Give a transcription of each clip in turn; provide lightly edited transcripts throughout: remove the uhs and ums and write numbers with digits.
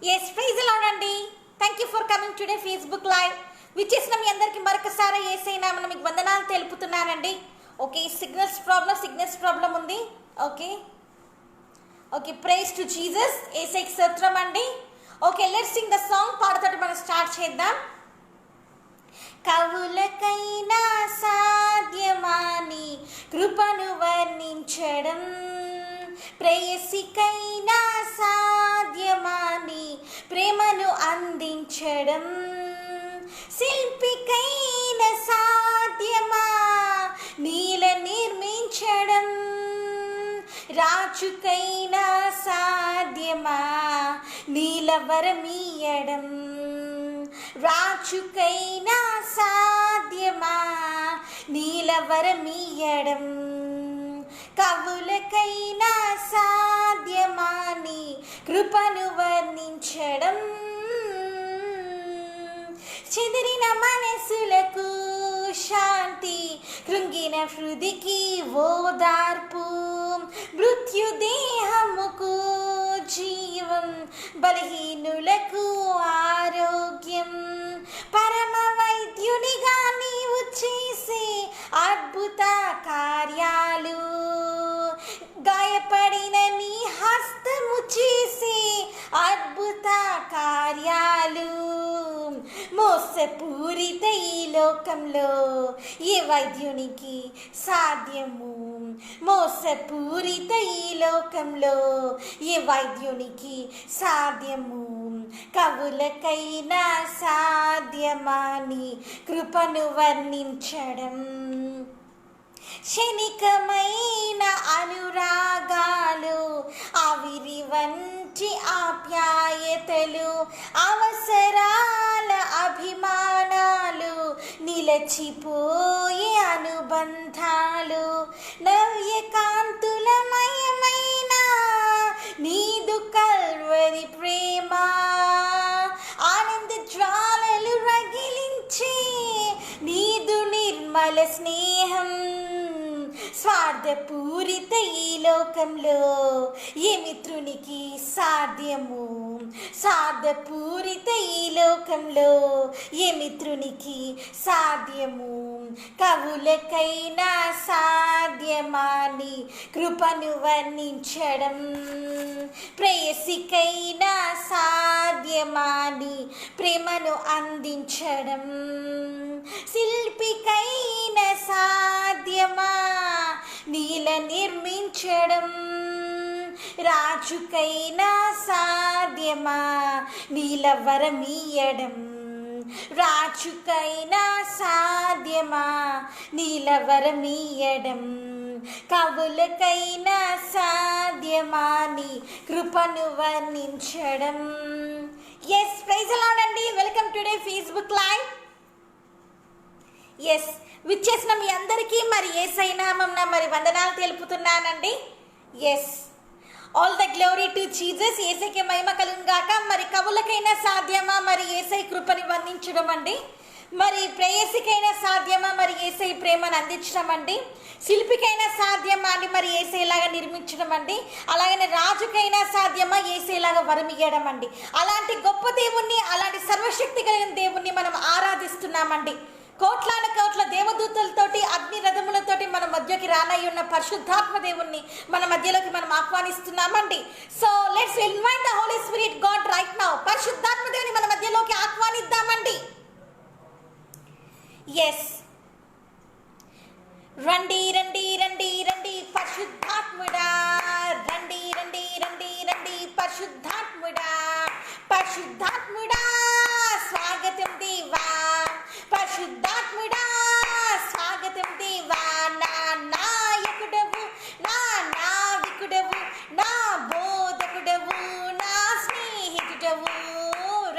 Yes, praise the Lord అండి. Thank you for coming today Facebook live. విచ్చేసిన మీ అందరికి మరొకసారి యేసయ్య నామమున మీకు వందనాలు తెలుపుతున్నానండి. ఓకే, సిగ్నల్స్ ప్రాబ్లం ఉంది. Okay, praise to Jesus. యేసయ్యకి స్తోత్రం అండి. Okay, let's sing the song. పాడుతోటి మనం స్టార్ట్ చేద్దాం. కవులకైనా సాధ్యమాని కృపను వర్ణించడం, ప్రేయసికైనా సాధ్యమాని ప్రేమను అందించడం, శిల్పికైన సాధ్యమా నీల నిర్మించడం, రాజుకైనా సాధ్యమా నీలవరమీయడం, రాజుకైనా సాధ్యమా నీలవరమీయడం, కవులకైనా సాధ్యమాని కృపను వర్ణించడం, చెదిరిన మనసులకు శాంతి, కృంగిన హృదికి ఓదార్పు, మృత్యుదేహముకు జీవం, బలహీనులకు ఆరోగ్యం, పరమ వైద్యునిగా నీవు చేసే అద్భుత కార్యాలు, గాయపడిన నీ హస్తము చేసే అద్భుత కార్యాలు, మోసపూరిత ఈ లోకంలో ఏ వైద్యునికి సాధ్యము, మోసపూరిత ఈ లోకంలో ఏ వైద్యునికి సాధ్యము, కవులకైనా సాధ్యమాని కృపను వర్ణించడం, క్షణికమైన అనురాగాలు, ఆవిరి వంటి ఆప్యాయతలు, అవసరాల అభిమానాలు, నిలచిపోయే అనుబంధాలు, నవ్యకాంతులమయమైన నీదు కల్వరి ప్రేమ, ఆనంద జ్వాలలు రగిలించే నీదు నిర్మల స్నేహం, స్వార్థపూరిత ఈ లోకంలో ఏ మిత్రునికి సాధ్యము, స్వార్థపూరిత ఈ లోకంలో ఏ మిత్రునికి సాధ్యము, కవులకైనా సాధ్యమాని కృపను వర్ణించడం, ప్రేయసికైనా సాధ్యమాని ప్రేమను అందించడం, శిల్పికైన సాధ్యమా నీల నిర్మించడం, రాజుకైనా సాధ్యమా నీలవరమీయడం, రాజుకైనా సాధ్యమా నీలవరమీయడం, కవులకైనా సాధ్యమాని కృపను వర్ణించడం. ఎస్, ప్రైజ్ ది లార్డ్ అండి. Welcome today Facebook live. Yes, విచ్చేసిన మీ అందరికీ మరి యేసయ్య నామమున మరి వందనాలు తెలుపుతున్నానండి. Yes, all the glory to Jesus. యేసయ్యకి మహిమ కలుగును గాక. మరి కవులకైనా సాధ్యమా మరి యేసయ్య కృపని వర్ణించడం అండి, మరి ప్రేయసికైనా సాధ్యమా మరి యేసయ్య ప్రేమను అందించడం అండి, శిల్పికైనా సాధ్యమా అండి మరి యేసయ్యలాగా నిర్మించడం అండి, అలాగనే రాజుకైనా సాధ్యమా యేసయ్యలాగా వరమియ్యడం అండి. అలాంటి గొప్ప దేవుణ్ణి, అలాంటి సర్వశక్తి కలిగిన దేవుణ్ణి మనం ఆరాధిస్తున్నామండి. కోట్లాన కోట్ల దేవదూతలతోటి, అగ్ని రథములతోటి మన మధ్యకి రానయ్యి ఉన్న పరిశుద్ధాత్మ దేవుణ్ణి మన మధ్యలోకి మనం ఆహ్వానిస్తున్నామండి. So let's invite the Holi spirit God right now. పరిశుద్ధాత్మ దేవుని మన మధ్యలోకి ఆహ్వానిద్దామండి. ఎస్, రండి రండి రండి రండి పరిశుద్ధాత్ముడా, రండి రండి రండి రండి పరిశుద్ధాత్ముడా, పరిశుద్ధాత్ముడా స్వాగతం దేవా, పరిశుద్ధాత్ముడా స్వాగతం దేవా, నా నాయకుడవు, నా నావికుడవు, నా బోధకుడవు, నా స్నేహితుడవు,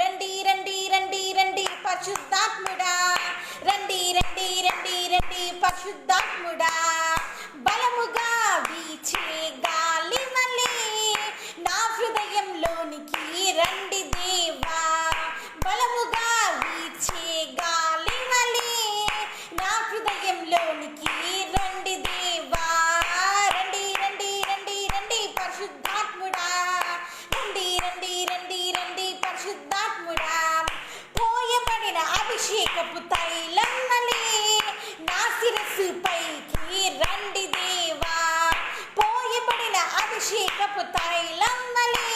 రండి రండి రండి రండి పరిశుద్ధాత్ముడా, రండి రండి రండి రండి పరిశుద్ధాత్ముడా, బలముగా వీచే గాలి వలె నా హృదయంలోనికి రండి దేవా, బలముగా వీచే గాలి వలె నా హృదయంలోనికి రండి దేవా, రండి రండి రండి రండి పరిశుద్ధాత్ముడా, రండి రండి రండి రండి అభిషేకపు తైలమ్మలే నా శిరస్సు పైకి రండి దేవా, పోయబడిన అభిషేకపు తైలమ్మలే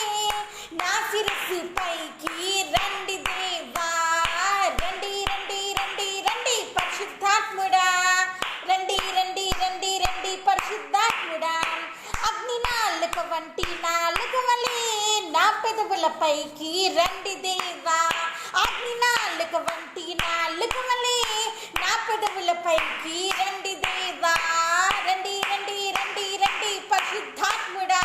నా శిరస్సు పైకి రండి దేవా, రండి రండి రండి రండి పరిశుద్ధాత్ముడా, రండి రండి రండి రండి పరిశుద్ధాత్ముడా, అగ్ని నాలుక వంటి నాలుక వలె నా పెదవుల పైకి రండి దేవా, అగ్ని నాలుక వంటి నాలుక వలె నా పెదవుల పైకి రండి దేవా, రండి రండి రండి రండి పరిశుద్ధాత్ముడా,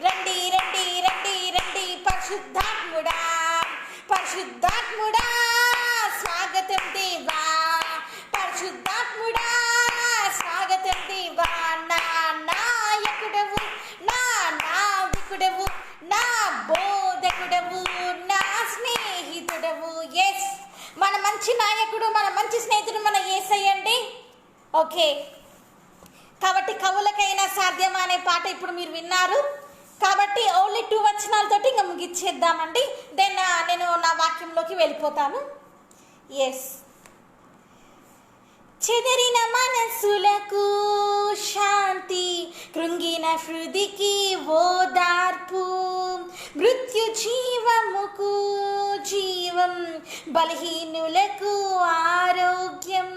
రండి రండి రండి రండి పరిశుద్ధాత్ముడా, పరిశుద్ధాత్ముడా స్వాగతం దేవా, పరిశుద్ధాత్ముడా స్వాగతం దేవా, నా నాయకుడవు, నా నావికుడవు, నా బోధకుడవు, నా స్నేహితుడవు. ఎస్, మన మంచి నాయకుడు, మన మంచి స్నేహితుడు మన యేసయ్య అండి. ఓకే, కాబట్టి కవులకైనా సాధ్యమా అనే పాట ఇప్పుడు మీరు విన్నారు. కాబట్టి ఓన్లీ 2 వచనాలతోటి ఇంకా ముగిచ్చేద్దామండి. దెన్ నేను నా వాక్యంలోకి వెళ్ళిపోతాను. ఎస్, చెదరిన మనసులకు శాంతి, కృంగిన హృదికి ఓదార్పు, మృత్యు జీవముకు జీవం, బలహీనులకు ఆరోగ్యం.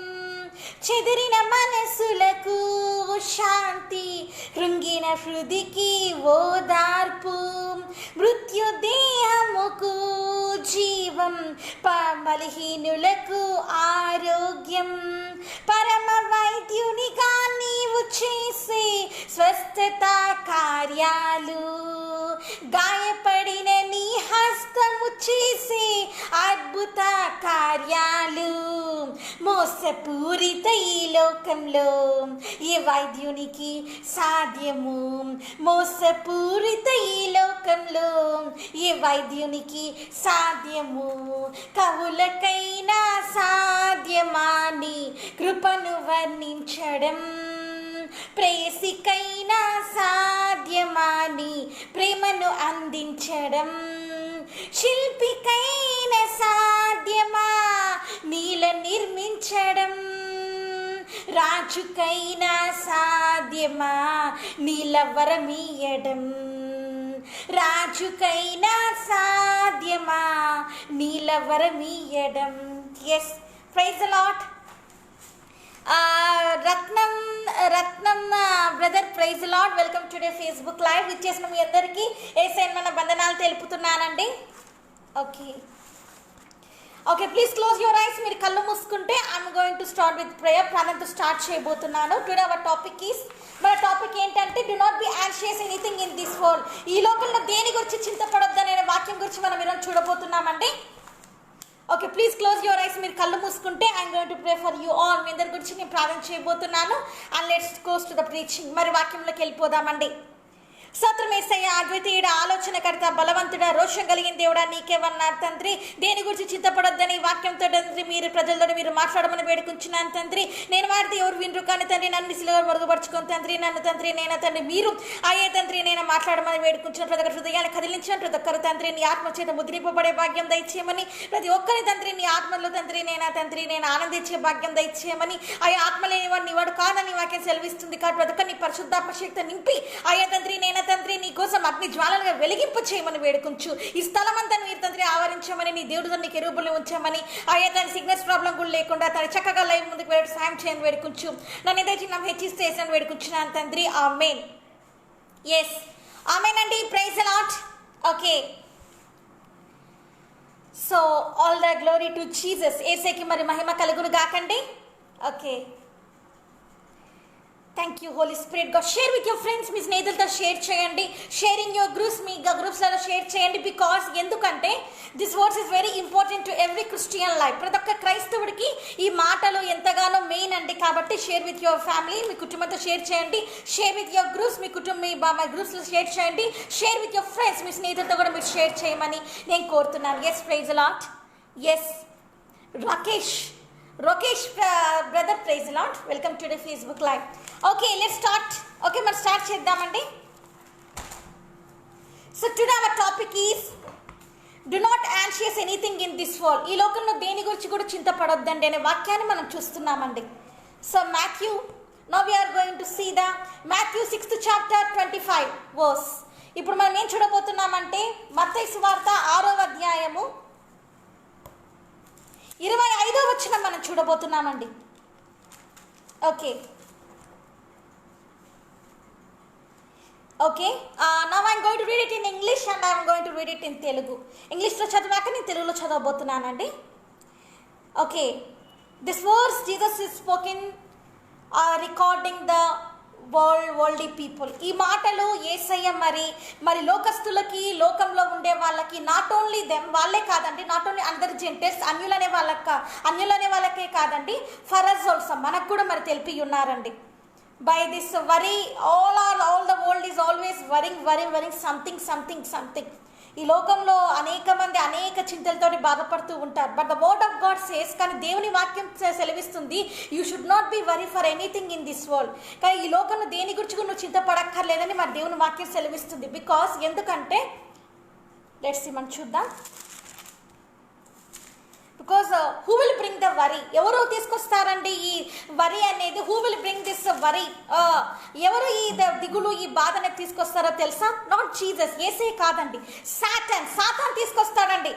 చెదిరిన మనసులకు శాంతి, కృంగిన హృదికి ఓదార్పు, మృత్యు దేహముకు జీవం, బలహీనులకు ఆరోగ్యం. పరమ వైద్యునిగా నీవు చేసే స్వస్థత కార్యాలు, గాయపడిన నీ హస్తము చేసే అద్భుత కార్యాలు, మోసపూరిత ఈ లోకంలో ఏ వైద్యునికి సాధ్యము, మోసపూరిత ఈ లోకంలో ఏ వైద్యునికి సాధ్యము, కవులకైనా సాధ్యమాని కృపను వర్ణించడం, ప్రేయసికైనా సాధ్యమాని ప్రేమను అందించడం, శిల్పికైన సాధ్యమా నీల నిర్మించడం, రాజుకైనా సాధ్యమా నీల వరమీయడం, రాజుకైనా సాధ్యమా నీల వరమీయడం. Yes, praise the lord. Ratnam brother, praise the lord. Welcome today Facebook live. ఇచ్చేసిన మీ అందరికీ యేసయ్య మన వందనాలు తెలుపుతున్నానండి. Okay okay, please close your eyes. మీరు కళ్ళు మూసుకుంటే I'm going to start with prayer. ప్రార్థనతో స్టార్ట్ చేయబోతున్నాను. టుడే అవర్ టాపిక్ ఈస్, మన టాపిక్ ఏంటంటే do not be anxious anything in this world. ఈ లోకంలో దేని గురించి చింతపడొద్దనే వాక్యం గురించి మనం ఈరోజు చూడబోతున్నామండి. Okay, please close your eyes. మీరు కళ్ళు మూసుకుంటే I'm going to pray for you all. మీ అందరి గురించి నేను ప్రార్థన చేయబోతున్నాను. And let's goes to the preaching. మరి వాక్యంలోకి వెళ్ళిపోదామండి. స్తోత్రం యేసయ్య, అద్వితీయుడ, ఆలోచనకర్త, బలవంతుడ, రోషం కలిగిన దేవుడా, నీకే వన్నారు తండ్రి. దేని గురించి చింతపడొద్దని వాక్యంతో తండ్రి మీరు ప్రజలతో మీరు మాట్లాడమని వేడుకుంటున్నాను తండ్రి. నేను వాడితే ఎవరు వినరు కానీ తండ్రి నన్ను సిలువ మరుగుపరుచుకొని తండ్రి, నన్ను తండ్రి నేను తండ్రి మీరు అయ్యే తండ్రి నేను మాట్లాడమని వేడుకుంటున్న ప్రతి ఒక్కరి హృదయాన్ని కదిలించిన ప్రతి ఒక్కరు తండ్రి నీ ఆత్మ చేత ముద్రింపబడే భాగ్యం దయచేయమని, ప్రతి ఒక్కరి తండ్రి నీ ఆత్మలో తండ్రి నేను ఆనందించే భాగ్యం దయచేయమని, అయ్యా ఆత్మ లేనివాడు నీవాడు కాదని వాక్యం సెలవిస్తుంది కాబట్టి ప్రతి ఒక్క నీ పరిశుద్ధాత్మ శక్తి నింపి అయ్యా తండ్రి తండ్రి నీ కోసం అగ్ని జ్వాలలుగా వెలిగింప చేయమని వేడుకుంటూ ఈ స్థలం అంతా మీరు తండ్రి ఆవరించమని, నీ దేవుడు నీ కెరూబులు ఉంచామని, అయ్యా తన సిగ్నల్స్ ప్రాబ్లం కూడా లేకుండా తన చక్కగా లైవ్ ముందుకు వెళ్ళి సాయం చేయని వేడుకుంటూ నన్ను ఏదైతే నా హెచ్చిస్తే వేసాను వేడుకుంటున్నాను తండ్రి. ఆమేన్. ఎస్, ఆమేన్ అండి. Praise the lord. Okay, so all the glory to Jesus. యేసయ్యకి మరి మహిమ కలుగును గాకండి. Okay, thank you holy spirit God. Share with your friends. మీ స్నేహితులతో షేర్ చేయండి. షేరింగ్ యువర్ గ్రూప్స్, మీ గ్రూప్స్లలో షేర్ చేయండి. బికాస్ ఎందుకంటే this words is very important to every Christian life. ప్రతి ఒక్క క్రైస్తవుడికి ఈ మాటలు ఎంతగానో మెయిన్ అండి. కాబట్టి షేర్ విత్ యువర్ ఫ్యామిలీ, మీ కుటుంబంతో షేర్ చేయండి. షేర్ విత్ యువర్ గ్రూప్స్, మీ గ్రూప్స్లో షేర్ చేయండి. షేర్ విత్ యువర్ ఫ్రెండ్స్, మీ స్నేహితులతో కూడా మీరు షేర్ చేయమని నేను కోరుతున్నాను. Yes, praise the Lord. Yes, Rokesh brother, praise the Lord. Welcome to the Facebook live. Okay, let's start. Okay, మనం స్టార్ట్ చేద్దామండి. So today our topic is do not anxious anxious anything in this world. ఈ లోకంలో దేని గురించి కూడా చింతపడొద్దండి అనే వాక్యాన్ని మనం చూస్తున్నామండి. So Matthew, now we are going to see the Matthew 6th chapter 25 verse. ఇప్పుడు మనం ఏం చూడబోతున్నామంటే మత్తయి సువార్త 6వ అధ్యాయము 25వ వచనం మనం చూడబోతున్నామండి. Okay, now I'm going to read it in English and I'm going to read it in Telugu. ఇంగ్లీష్లో చదివాక నేను తెలుగులో చదవబోతున్నానండి. Okay, this verse Jesus is spoken recording the worldly people. ఈ మాటలు యేసయ్య మరి లోకస్తులకి, లోకంలో ఉండే వాళ్ళకి, నాట్ ఓన్లీ దెమ్, వాళ్ళే కాదండి, నాట్ ఓన్లీ అందర్ జెంటల్స్, అన్యులనే వాళ్ళకే కాదండి, ఫర్ అస్ ఆల్సో, మనకు కూడా మరి తెలిపి ఉన్నారండి. By this worry, all the world is always worrying something. ఈ లోకంలో అనేక మంది అనేక చింతలతో బాధపడుతూ ఉంటారు. But the word of God says, కానీ దేవుని వాక్యం సెలవిస్తుంది, you should not be worry for anything in this world. కానీ ఈ లోకంలో దేని గురించి కూడా నువ్వు చింతపడక్కర్లేదని మరి దేవుని వాక్యం సెలవిస్తుంది. బికాస్ ఎందుకంటే లెట్స్ సీ, మనం చూద్దాం. Because who will bring the worry, ఎవరు తీసుకొస్తారండి ఈ వరీ అనేది? Who will bring this worry, ఎవరు ఈ దిగులు, ఈ బాధ అనేది తీసుకొస్తారో తెలుసా? నాట్ జీసస్, యేసే కాదండి, సాతాన్ తీసుకొస్తాడండి.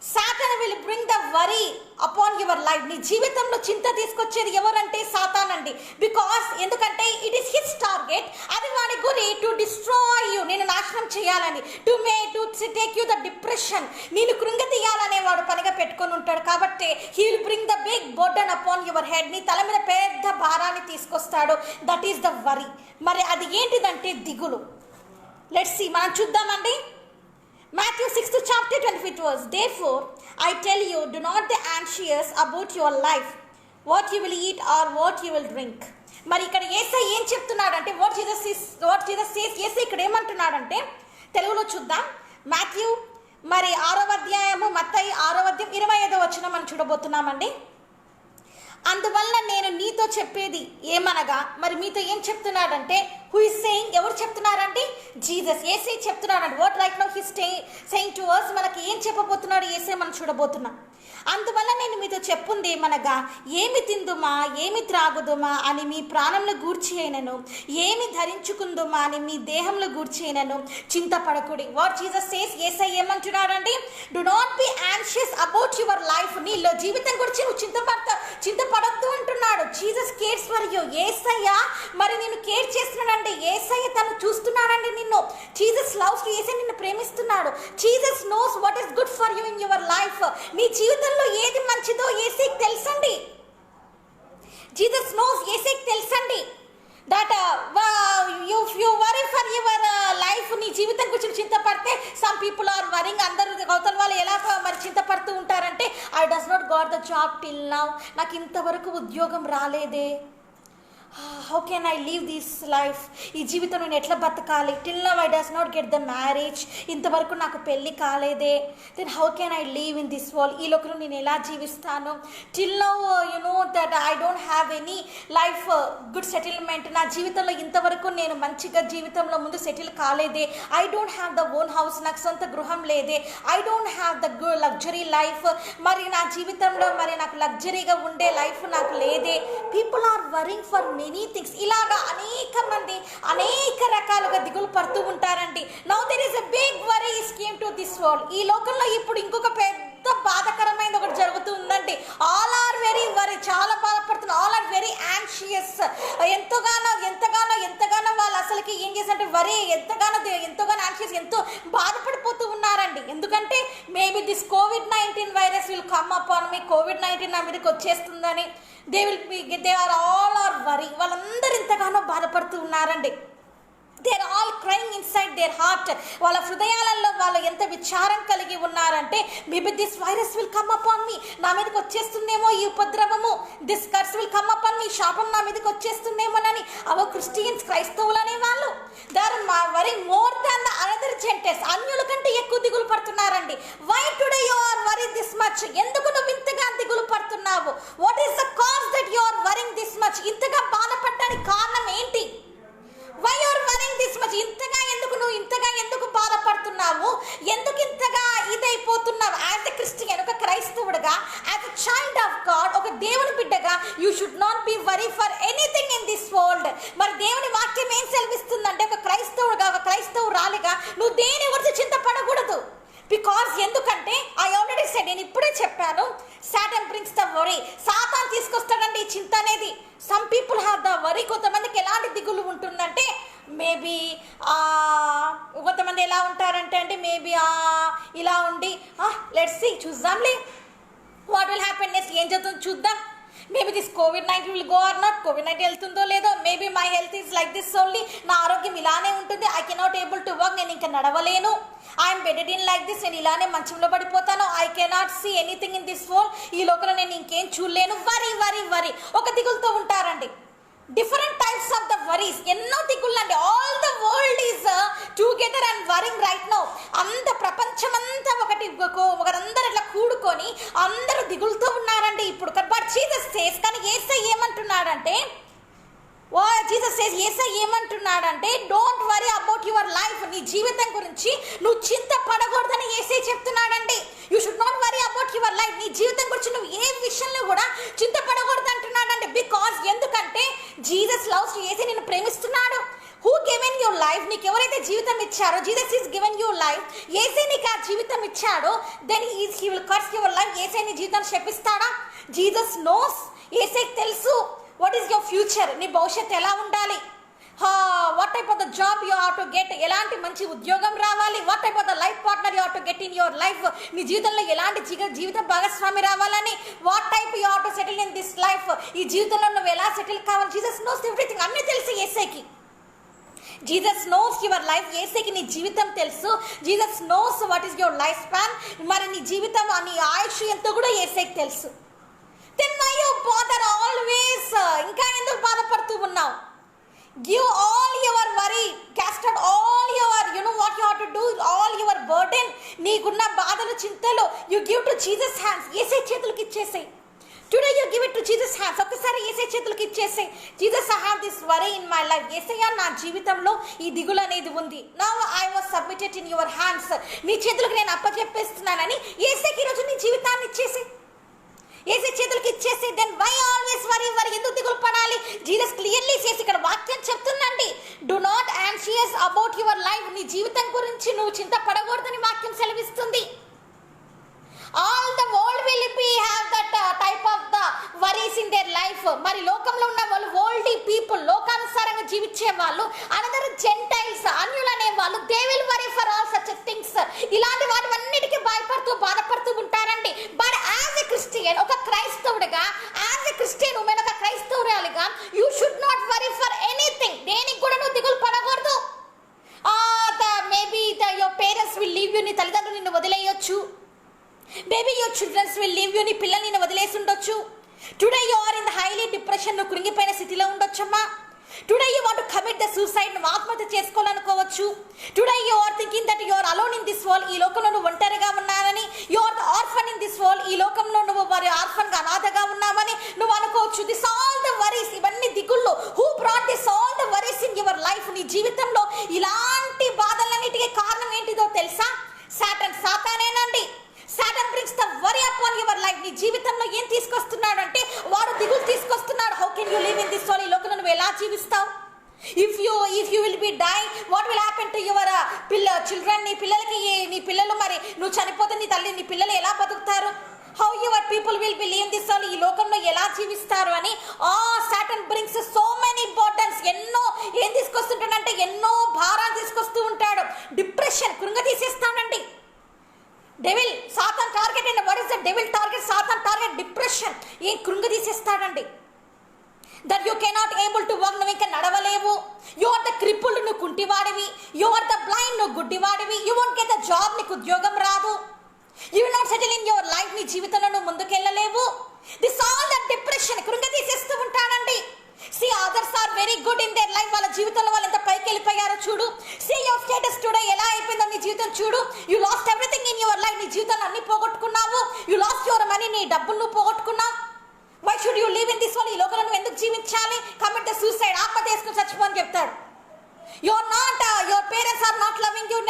Satan will bring the worry upon your life. నీ జీవితంలో చింత తీసుకొచ్చేది ఎవరంటే సాతాన్ అండి. బికాస్ ఎందుకంటే ఇట్ ఈస్ హిస్ టార్గెట్, అది వాడి గురి టు డిస్ట్రాయ్ యూ, నేను నాశనం చేయాలని, to take you the depression, నేను కృంగతీయాలనే వాడు పనిగా పెట్టుకొని ఉంటాడు. కాబట్టి he will bring the big burden upon your head, నీ తల మీద పెద్ద భారాన్ని తీసుకొస్తాడు. That is the worry. మరి అది ఏంటిదంటే దిగులు. లెట్స్ సీ, మనం చూద్దామండి. Matthew 6th chapter 25th verse. Therefore, I tell you, do not be anxious about your life, what you will eat or what you will drink. మరి ఇక్కడ యేసయ్య ఏం చెప్తున్నాడంటే, what Jesus says, యేసయ్య ఇక్కడ ఏమంటున్నాడంటే తెలుగులో చూద్దాం. మాథ్యూ మరి 6వ అధ్యాయము, మత్తయి 6వ అధ్యాయం 25వ వచనం మనం చూడబోతున్నామండి. అందువల్ల నేను నీతో చెప్పేది ఏమనగా, మరి మీతో ఏం చెప్తున్నాడంటే, హూ ఇస్ సేయింగ్, ఎవరు చెప్తున్నారండి? జీసస్, యేసే చెప్తున్నాడు. What right now he saying to us, మనకి ఏం చెప్పబోతున్నాడు యేసే మనం చూడబోతున్నాం. అందువల్ల నేను మీతో చెప్పుంది ఏమనగా, ఏమి తిందుమా, ఏమి త్రాగుదుమా అని మీ ప్రాణంలో గూర్చి అయినను, ఏమి ధరించుకుందుమా అని మీ దేహంలో గూర్చి అయినను చింతపడకుడి. వాట్ జీసస్ సేస్, యేసయ్య ఏమంటున్నాడండి? Do not be anxious about your life, నీలో జీవితం గురించి నువ్వు చింతపడద్దు అంటున్నాడు. Jesus cares for you. Yesayya మరి నేను కేర్ చేస్తున్నాడండి. యేసయ్య తను చూస్తున్నాడండి నిన్ను. Jesus loves you. యేసయ్య నిన్ను ప్రేమిస్తున్నాడు. Jesus knows what is good for you in your life. నీ జీవితంలో ఏది మంచిదో యేసయ్యకి తెలుసండి. జీసస్ నోస్, యేసయ్యకి తెలుసండి. That if you worry for your life, నీ జీవితం గురించి చింతపడితే, సమ్ పీపుల్ ఆర్ వరింగ్, అందరూ గౌతల వాళ్ళు ఎలా మరి చింతపడుతూ ఉంటారంటే, I does not got the job till now, నాకు ఇంతవరకు ఉద్యోగం రాలేదే, how can I live this life, ఈ జీవితం నేను ఎట్లా బతకాలి, till now I does not get the marriage, ఇంతవరకు నాకు పెళ్ళి కాలేదే, then how can I live in this world, ఈ లోకంలో నేను ఎలా జీవిస్తాను, till now you know that I don't have any life good settlement, నా జీవితంలో ఇంతవరకు నేను మంచిగా జీవితంలో ముందు సెటిల్ కాలేదే, I don't have the own house, నాకు సొంత గృహం లేదే, I don't have the luxury life, మరి నా జీవితంలో మరి నాకు లగ్జరీగా ఉండే లైఫ్ నాకు లేదే. People are worrying for many things. ఇలాగా అనేక మంది అనేక రకాలుగా దిగులు పడుతూ ఉంటారండి. Now there is a big worry is came to this world. ఈ లోకంలో ఇప్పుడు ఇంకొక పెద్ద బాధకరమైనది ఒకటి జరుగుతూ ఉందండి. ఆల్ ఆర్ వెరీ వరీ, చాలా బాధపడుతున్నారు. All are very anxious. ఎంతగానో వాళ్ళు అసలుకి ఏం చేశారంటే వరీ, ఎంతగానో యాంగ్షియస్, ఎంతో బాధపడిపోతూ ఉన్నారండి. ఎందుకంటే maybe this COVID-19 virus will come upon me, COVID-19 నా మీదకి వచ్చేస్తుందని they are all are worry. వాళ్ళందరూ ఎంతగానో బాధపడుతూ ఉన్నారండి. They are all crying inside their heart. వాళ్ళ హృదయాలలో వాళ్ళు ఎంత విచారం కలిగి ఉన్నారంటే, maybe this virus will come upon me, నా మీదకి వచ్చేస్తుందేమో ఈ ఉపద్రవము, this curse will come upon me, శాపం నా మీదకి వచ్చేస్తుందేమోనని అవో క్రిస్టియన్స్, క్రైస్తవులు అనే వాళ్ళు they are worry more than the other gentiles, అన్యుల కంటే ఎక్కువ దిగులు పడుతున్నారండి. Why today you are worry this much? ఎందుకు నువ్వు ఇంతగా దిగులు పడుతున్నావు? What is the cause that you are worrying this much? ఇంతగా బాధపడడానికి కారణం ఏంటి? Why you are worrying this much? ఇంతగా ఎందుకు బాధపడుతున్నావు? ఎందుకు ఇంతగా ఇదైపోతున్నావు? యాజ్ ఎ క్రిస్టియన్ క్రైస్తవుడుగా, as a child of God, ఒక దేవుని బిడ్డగా, you should not be worry for anything in this world. మరి దేవుని వాక్యం ఏం సెలవిస్తుందంటే, ఒక క్రైస్తవుడుగా, ఒక క్రైస్తవురాలిగా నువ్వు దేని గురించి చింతపడకూడదు. బికాజ్ ఎందుకంటే ఐ ఆల్రెడీ సెడ్, నేను ఇప్పుడే చెప్పాను, Satan brings the worry. Satan తీసుకొస్తాడండి ఈ చింత అనేది. Some people have the worry. కొంతమందికి ఎలాంటి దిగులు ఉంటుందంటే, మేబీ కొంతమంది ఎలా ఉంటారంటే అండి, మేబీ ఇలా ఉండి లెట్స్ సీ, చూద్దాంలే వాట్ విల్ హ్యాపెన్ నెక్స్ట్, ఏం జరుగుతుందో చూద్దాం. Maybe this COVID-19 will go or not, COVID-19 వెళ్తుందో లేదో, maybe my health is like this only, నా ఆరోగ్యం ఇలానే ఉంటుంది, I cannot able to work, నేను ఇంకా నడవలేను, I'm bedded in like this, నేను ఇలానే మంచంలో పడిపోతాను, I cannot see anything in this world, ఈ లోకంలో నేను ఇంకేం చూడలేను, వరీ వరీ వరీ, ఒక దిగులతో ఉంటారండి. Different types of the worries, ఎన్నో దిగుళ్ళు అండి. All the world is together and worrying right now. అంత ప్రపంచమంతా ఒకరందరూ ఇట్లా కూడుకొని అందరూ దిగులుతో ఉన్నారండి ఇప్పుడు. బట్ జీసస్ సేస్, కానీ యేసయ్య ఏమంటున్నాడంటే, ఏమంటున్నాడంటే, don't worry about your life. నీ జీవితం గురించి నువ్వు చింత పడకూడదని యేసయ్య చెప్తున్నాడండి. You should not worry about your life. నీ జీవితం గురించి నువ్వు ఏ విషయంలో కూడా చింతపడకూడదు అంటున్నాడండి. బికాజ్ ఎందుకంటే జీసస్ లవ్స్ యూ. యేసయ్య నిన్ను ప్రేమిస్తున్నాడు. హూ గివెన్ యువర్ లైఫ్, నీకు ఎవరైతే జీవితం ఇచ్చారో, Jesus is given your life, Yesayya నీకు ఆ జీవితం ఇచ్చాడో, then he will curse your life. Yesayya నీ జీవితాన్ని శపిస్తాడా? Jesus knows. యేసయ్యకి తెలుసు వాట్ ఈస్ యువర్ ఫ్యూచర్, నీ భవిష్యత్తు ఎలా ఉండాలి, what type of the job you have to get, ఎలాంటి మంచి ఉద్యోగం రావాలి, what type of the life partner you have to get in your life, నీ జీవితంలో ఎలాంటి జీవిత భాగస్వామి రావాలని, what type you have to settle in this life, ఈ జీవితంలో నువ్వు ఎలా సెటిల్ కావాలి. జీసస్ నోస్ ఎవ్రీథింగ్, అన్నీ తెలుసు యేసయ్యకి. Jesus knows your life. యేసయ్యకి నీ జీవితం తెలుసు. Jesus knows what is your life span. మరి నీ జీవితం, నీ ఆయుష్ ఎంతో కూడా యేసయ్యకి తెలుసు. Then why you bother always? ఇంకా ఎందుకు బాధపడుతూ ఉన్నావు? Give all your worry, cast out all your, you know what you have to do, all your burden, నీకున్న బాధలు, చింతలు, you give to Jesus hands. యేసయ్య చేతులకు ఇచ్చేసేయ్. Today you give it to Jesus hands. ఒక్కసారి యేసయ్య చేతులకు ఇచ్చేసేయ్. Jesus, I have this worry in my life. యేసయ్య, నా జీవితంలో ఈ దిగులు అనేది ఉంది. Now I was submitted in your hands. నీ చేతులకు నేను అప్పచెప్పేస్తున్నానని యేసయ్యకి ఈరోజు నీ జీవితాన్ని ఇచ్చేసేయ్. యేసయ్య చేతులకి ఇచ్చేసి, దెన్ వై ఆల్వేస్ వరీ, ఎందుకు దిగులు పడాలి? జీసస్ క్లియర్లీ చేసి ఇక్కడ వాక్యం చెప్తుందండి, do not anxious about your life. నీ జీవితం గురించి నువ్వు చింత పడకూడదని వాక్యం సెలవిస్తుంది. All the world will have that type of the worries in their life. మరి లోకంలో ఉన్న వాళ్ళు వరల్డీ పీపుల్, లోకానుసారంగా జీవించే వాళ్ళు, అనదర్ జెంటైల్స్, అన్యులు అనే వాళ్ళు, they will worry for all such things. ఇలాంటి వాటివన్నిటికీ భయపడుతూ బాధపడుతూ ఉంటారండి. బట్ యాజ్ ఎ క్రిస్టియన్, ఒక క్రైస్తవుడిగా, యాజ్ ఎ క్రిస్టియన్ ఉమెన్, ఒక క్రైస్తవురాలిగా, you should not worry for anything. దేనికి కూడా నువ్వు దిగులు పడకూడదు. Maybe your parents will leave you. నీ తల్లిదండ్రులు నిన్ను వదిలేయొచ్చు. Maybe your children will leave you. నీ పిల్లలు నిన్ను వదిలేసి ఉండొచ్చు. Today you are in the highly depression. నువ్వు కృంగిపోయిన స్థితిలో ఉండొచ్చమ్మా. Today you want to commit the suicide. నువ్వు ఆత్మహత్య చేసుకోవాలనుకోవచ్చు. Today you are thinking that you are alone in this world. ఈ లోకంలో నువ్వు ఒంటరిగా ఉన్నానని. You are the orphan in this world. ఈ లోకంలో నువ్వు మరి ఆర్ఫన్ గా, అనాథగా ఉన్నావని నువ్వు అనుకోవచ్చు. This all the worries, ఇవన్నీ దిగుళ్ళు. Who brought this all the worries in your life? నీ జీవితంలో ఇలాంటి బాధలన్నిటికీ కారణం ఏంటిదో తెలుసా? సాతానేనండి. Satan brings the worry upon your life. నీ జీవితంలో ఏం తీసుకొస్తున్నాడు అంటే, వాడు దిగులు తీసుకొస్తున్నాడు. How can you live in this world? ఈ లోకంలో నువ్వు ఎలా జీవిస్తావు? If you will be dying, what will happen to your children? నీ పిల్లలు మరి నువ్వు చనిపోతే నీ పిల్లలు ఎలా బతుకుతారు? How your people will be live in this world? ఈ లోకంలో ఎలా జీవిస్తారు అని Satan brings so many burdens. ఎన్నో ఏం తీసుకొస్తుంటాడంటే, ఎన్నో భారాలు తీసుకొస్తూ ఉంటాడు. డిప్రెషన్, కృంగ తీసేస్తాడండి. డెవిల్, సాతాన్ టార్గెట్ అండి. What is the devil target? Satan target depression. ఏం కృంగ తీసేస్తాడండి. That you cannot able to work. నువ్వు ఇంకా నడవలేవు. యు ఆర్ ద క్రిపుల్డ్, నువ్వు కుంటివాడివి. యు ఆర్ ద బ్లైండ్, నువ్వు గుడ్డివాడివి. You won't get the job, నీకు ఉద్యోగం రాదు. You will not settle in your life. నీ జీవితంలో నువ్వు ముందుకెళ్ళలేవు. దిస్ ఆల్ ద డిప్రెషన్, కృంగ తీసేస్తూ ఉంటానండి. See, others are very good in their life. వాళ్ళ జీవితంలో వాళ్ళు ఎంత పైకి వెళ్ళిపోయారో చూడు. See your status today, ఎలా అయిపోయిందో నీ జీవితం చూడు. You lost everything in your life. నీ జీవితంలో అన్ని పోగొట్టుకున్నావు. You lost your money, నీ డబ్బులు నువ్వు పోగొట్టుకున్నావు. Why should you live in this world? ఈ లోకంలో నువ్వు ఎందుకు జీవించాలి? Commit the suicide, ఆత్మహత్య చేసుకుని చచ్చిపోని చెప్తాడు. Your parents are not loving you.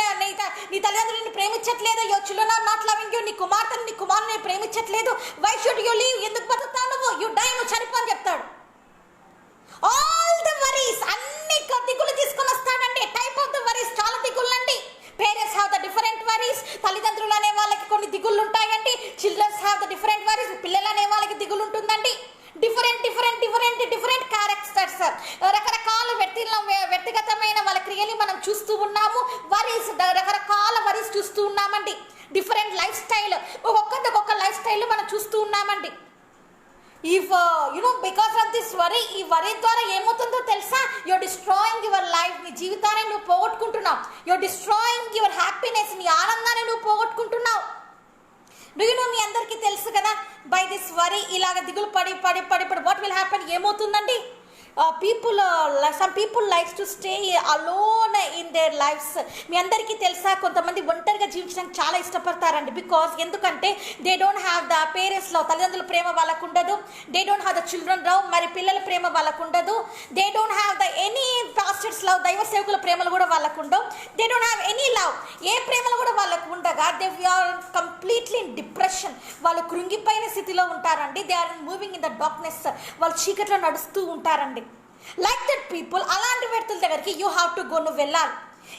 నీ తల్లిదండ్రులు నిన్ను ప్రేమించట్లేదు. Your children are not loving you. నీ కుమార్తెను, నీ కుమారుని ప్రేమించట్లేదు. ప్రేమించట్లేదు, వై షుడ్ యూ లీవ్, ఎందుకు బతుకుతావు నువ్వు, యూ డై, నువ్వు చనిపో అని చెప్తాడు. ఆల్ ద వరీస్, అన్ని దిగులు తీసుకొని వస్తాడండి. టైప్ ఆఫ్ ద వరీస్, చాలా దిగులు అండి. Parents have the different worries. తల్లిదండ్రులు అనే వాళ్ళకి కొన్ని దిగుళ్ళు ఉంటాయండి. Childrens have the different worries. పిల్లలు అనే వాళ్ళకి దిగులు ఉంటుందండి. డిఫరెంట్ క్యారెక్టర్స్, రకరకాల వ్యక్తిగతమైన వాళ్ళ క్రియలు మనం చూస్తూ ఉన్నాము. వరీస్, రకరకాల వరీస్ చూస్తూ ఉన్నామండి. డిఫరెంట్ లైఫ్ స్టైల్, ఒక్కొక్క లైఫ్ స్టైల్ మనం చూస్తూ ఉన్నామండి. If because of this worry, ఈ వరీ ద్వారా ఏమవుతుందో తెలుసా, యూఆర్ డిస్ట్రాయింగ్ యువర్ లైఫ్. నీ జీవితాన్ని నువ్వు పోగొట్టుకుంటున్నావు. యూఆర్ డిస్ట్రాయింగ్ యువర్ హ్యాపీనెస్, నీ ఆనందాన్ని నువ్వు పోగొట్టుకుంటున్నావు. మీ అందరికీ తెలుసు కదా, బై దిస్ వరీ, ఇలాగ దిగులు పడి వాట్ విల్ హ్యాపెన్, ఏమవుతుందండి, some people likes to stay alone in their lives. మీ అందరికీ తెలుసా, కొంతమంది ఒంటరిగా జీవించడానికి చాలా ఇష్టపడతారండి. బికాస్ ఎందుకంటే they don't have the parents love, తల్లిదండ్రుల ప్రేమ వాళ్ళకు ఉండదు. They don't have the children love, మరి పిల్లల ప్రేమ వాళ్ళకు ఉండదు. They don't have the any pastors love, దైవ సేవకుల ప్రేమలు కూడా వాళ్ళకు ఉండవు. They don't have any love, ఏ ప్రేమలు కూడా వాళ్ళకు ఉండగా they are completely in depression. వాళ్ళు కృంగిపోయిన స్థితిలో ఉంటారండి. They are moving in the darkness, వాళ్ళు చీకట్లో నడుస్తూ ఉంటారండి. లైక్ దట్ పీపుల్, అలాంటి వ్యక్తుల దగ్గరికి యూ హ్యావ్ టు గో, నువ్వు వెళ్ళాలి.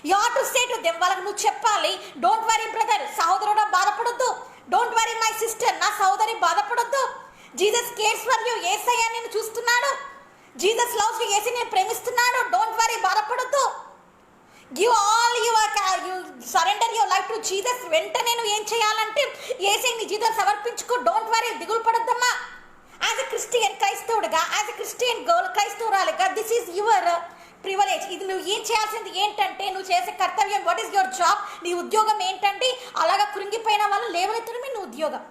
You have to say to them, వాళ్ళకి నువ్వు చెప్పాలి, డోంట్ వరీ బ్రదర్, సహోదరుడా బాధపడొద్దు. డోంట్ వరీ మై సిస్టర్, నా సహోదరి బాధపడొద్దు. Jesus cares for you, Yesayya నిన్ను చూస్తున్నాడు. జీసస్ లవ్స్ యూ, యేసయ్య నిన్ను ప్రేమిస్తున్నాడు. డోంట్ వరీ, బాధపడొద్దు. Give all you surrender your life to Jesus. వెంటనే నువ్వు ఏం చేయాలంటే యేసయ్య నీ జీవితం సమర్పించుకో. డోంట్ వరీ, దిగులు పడొద్దమ్మా. యాజ్ ఎ క్రిస్టియన్, క్రైస్తవుడుగా, యాజ్ ఎ క్రిస్టియన్ గర్ల్, క్రైస్తవురాలుగా, దిస్ ఈజ్ యువర్ ప్రివిలేజ్. ఇది నువ్వు ఏం చేయాల్సింది ఏంటంటే, నువ్వు చేసే కర్తవ్యం, వాట్ ఈస్ యువర్ జాబ్, నీ ఉద్యోగం ఏంటంటే, అలాగా కృంగిపోయిన వాళ్ళు లేవనెత్తడమే నీ ఉద్యోగం.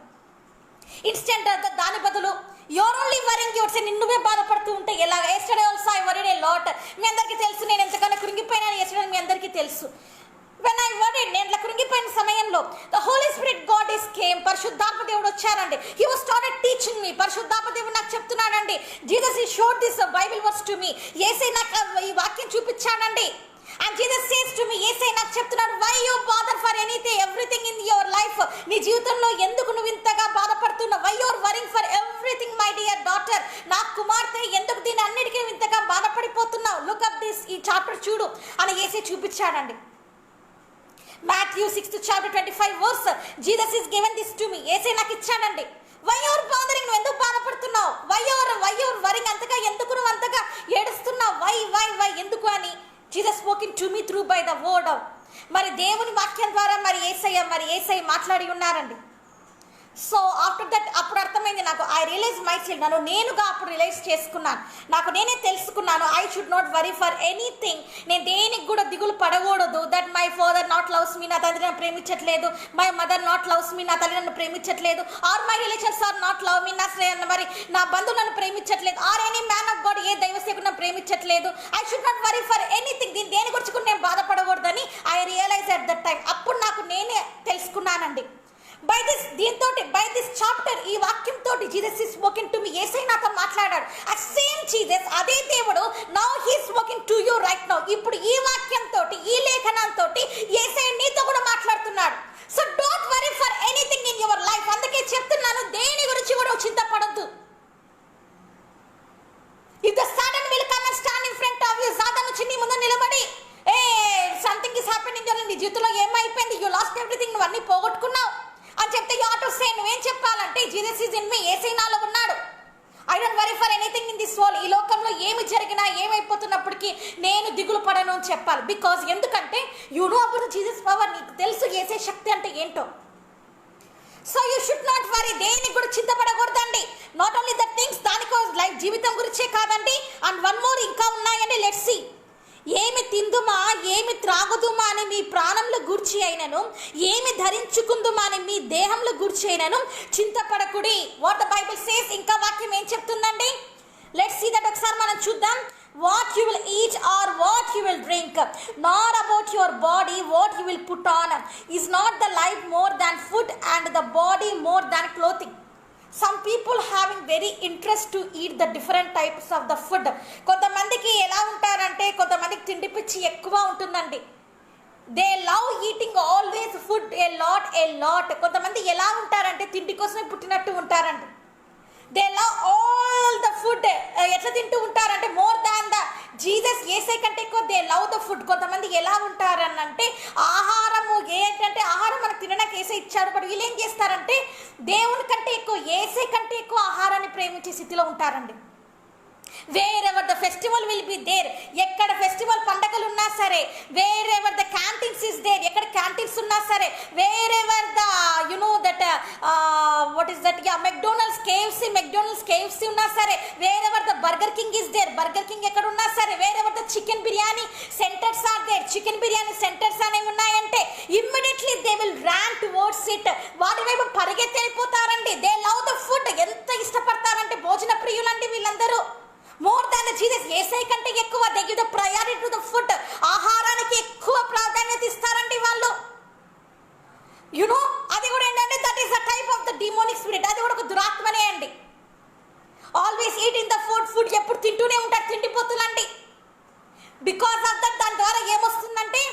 ఇన్స్టెంట్ దాని బదులు your only worrying yourself, నిన్నువే బాధపడుతూ ఉంటే ఎలాగ. Yesterday also I worried a lot. మీ అందరికీ తెలుసు నేను ఎంతగానో కృంగిపోయినా ఎస్టర్డే, మీ అందరికీ తెలుసు. వెన్ ఐ వర్డెడ్, నేను ఇట్లా కృంగిపోయిన సమయంలో the Holi spirit god is came, పరిశుద్ధాత్మ దేవుడు వచ్చారండి. He was started teaching me, పరిశుద్ధాత్మ దేవుడు నాకు చెప్తున్నాడండి. Jesus he showed this Bible verse to me, Yesayya నాకు ఈ వాక్యం చూపించాడండి. And Jesus says to me, Yesayya నాకు చెప్తున్నాడు, why you bother for anything everything in your life. నీ జీవితంలో ఎందుకు నువ్వు ఇంతగా బాధపడుతున్నావు, why your worrying for everything my dear daughter, నా కుమార్తె, ఎందుకు దీని అన్నిటికీ ఇంతగా బాధపడిపోతున్నావు. లుక్ అప్ దిస్, ఈ చాప్టర్ చూడు అని యేసయ్య చూపించాడండి. Matthew 6th chapter 25 verse, Jesus is given this to me. యేసయ్య నాకు ఇచ్చాడండి. వై యువర్ బాదరింగ్, నువ్వు ఎందుకు బాధపడుతున్నావు, వై యువర్ వరింగ్, అంతగా ఎందుకు నువ్వు అంతగా ఏడుస్తున్నావు, వై ఎందుకు అని Jesus spoken to me through by the word. మరి దేవుని వాక్యం ద్వారా మరి యేసయ్య మాట్లాడి ఉన్నారండి. సో ఆఫ్టర్ దట్, అప్పుడు అర్థమైంది నాకు, ఐ రియలైజ్ మై సెల్ఫ్, నన్ను నేనుగా అప్పుడు రియలైజ్ చేసుకున్నాను, నాకు నేనే తెలుసుకున్నాను. I should not worry for anything, నేను దేనికి కూడా దిగులు పడకూడదు. That my father not loves me, నా తండ్రి నన్ను ప్రేమించట్లేదు. My mother not loves me, నా తల్లి నన్ను ప్రేమించట్లేదు. Or my relations are not love me, మరి నా బంధువులు నన్ను ప్రేమించట్లేదు. Or any man of God, ఏ దైవసేవకుడు నన్ను ప్రేమించట్లేదు. I should not worry for anything, దేని గురించి కూడా నేను బాధపడకూడదని I realize at that time. అప్పుడు నాకు నేనే తెలుసుకున్నానండి. బై దిస్ చాప్టర్, ఈ వాక్యం తోటి Jesus is spoken to me, యేసయ్య నాతో మాట్లాడాడు. ఆ సేమ్ జీసస్, అదే దేవుడు, now he is spoken to you right now. ఇప్పుడు ఈ వాక్యం తోటి, ఈ లేఖనాలతో యేసయ్య నీతో కూడా మాట్లాడుతున్నాడు. So don't worry for anything in your life. అందుకే చెప్తున్నాను, దేని గురించి కూడా చింతపడొద్దు. If the Satan will come and stand in front of you, సాతాను వచ్చి నీ ముందు నిలబడి, సంథింగ్ ఇస్ హ్యాపెనింగ్, నీ జీవితంలో ఏమైపోయింది, యు లాస్ట్ ఎవ్రీథింగ్, నువ్వు అన్ని పోగొట్టుకున్నావు అని చెప్తే, యు హావ్ టు సే, నువ్వేం చెప్పాలంటే, జీసస్ ఈజ్ ఇన్ మీ, యేసయ్య నాలో ఉన్నాడు. I don't worry for anything in this world. ఈ లోకంలో ఏమి జరిగినా, ఏమైపోతున్నప్పటికీ నేను దిగులు పడను అని చెప్పాలి. బికాజ్ ఎందుకంటే you know about Jesus power, నీకు తెలుసు యేసయ్య శక్తి అంటే ఏంటో. So you should not worry, దేనికి కూడా చింతపడకూడదండి. నాట్ ఓన్లీ ద థింగ్స్, దానికో లైఫ్ జీవితం గురించే కాదండి. అండ్ వన్ మోర్ ఇంకా ఉన్నాయండి, లెట్స్ సీ. ఏమి తిందుమా, ఏమి త్రాగుదుమా అని మీ ప్రాణంలో గూర్చి అయినను, ఏమి ధరించుకుందుమా అని మీ దేహంలో గూర్చి అయినను చింతపడకుడి. వాట్ ద బైబిల్ సేస్, ఇంకా వాక్యం ఏం చెప్తుందండి, లెట్స్ సీ దట్. ఒకసారి మనం చూద్దాం. What you will eat or what you will drink, not about your body what you will put on. Is not the life more than food and the body more than clothing. Some people having very interest to eat the different types of the food. కొంతమందికి ఎలా ఉంటారంటే, కొంతమందికి తిండి పిచ్చి ఎక్కువ ఉంటుందండి. They love eating always food a lot. కొంతమంది ఎలా ఉంటారంటే, తిండి కోసమే పుట్టినట్టు ఉంటారండి. They love all the food. ఎట్లా తింటూ ఉంటారంటే మోర్ దాన్ ద జీసస్ ఏసై కంటే ఎక్కువ దే లవ్ ద ఫుడ్. కొంతమంది ఎలా ఉంటారని అంటే ఆహారము ఏంటంటే ఆహారం మనకు తినడానికి ఏసై ఇచ్చాడు, బట్ వీళ్ళు ఏం చేస్తారంటే దేవుని కంటే ఎక్కువ ఏసై కంటే ఎక్కువ ఆహారాన్ని ప్రేమించే స్థితిలో ఉంటారండి. Wherever the festival will be there, ఎక్కడ ఫెస్టివల్ పండగలు ఉన్నా సరే, wherever the canteens is there, ఎక్కడ క్యాంటీన్స్ ఉన్నా సరే, wherever the you know that what is that McDonald's KFC ఉన్నా సరే, wherever the burger king is there, burger king ఎక్కడ ఉన్నా సరే, wherever the chicken biryani centres are there, chicken biryani centres అనేవి ఉన్నాయంటే immediately they will ran towards it. వాటి వైపు పరిగెత్తి వెళ్ళిపోతారండి. They love the food. ఎంత ఇష్టపడతారంటే భోజన ప్రియులండి వీళ్ళందరూ. మోర్ దాన్ జీసస్, ఏసై కంటే ఎక్కువ they give the priority to the food. ఆహారానికి ఎక్కువ ప్రాధాన్యత ఇస్తారండి వాళ్ళు. యునో అది కూడా ఏంటంటే that is the type of the demonic spirit. అది కూడా ఒక దురాత్మనే అండి. Always eat in the food ఎప్పుడు తింటూనే ఉంటారు, తిండిపోతులండి. బికాస్ ఆఫ్ దట్ దాని ద్వారా ఏమొస్తుందంటే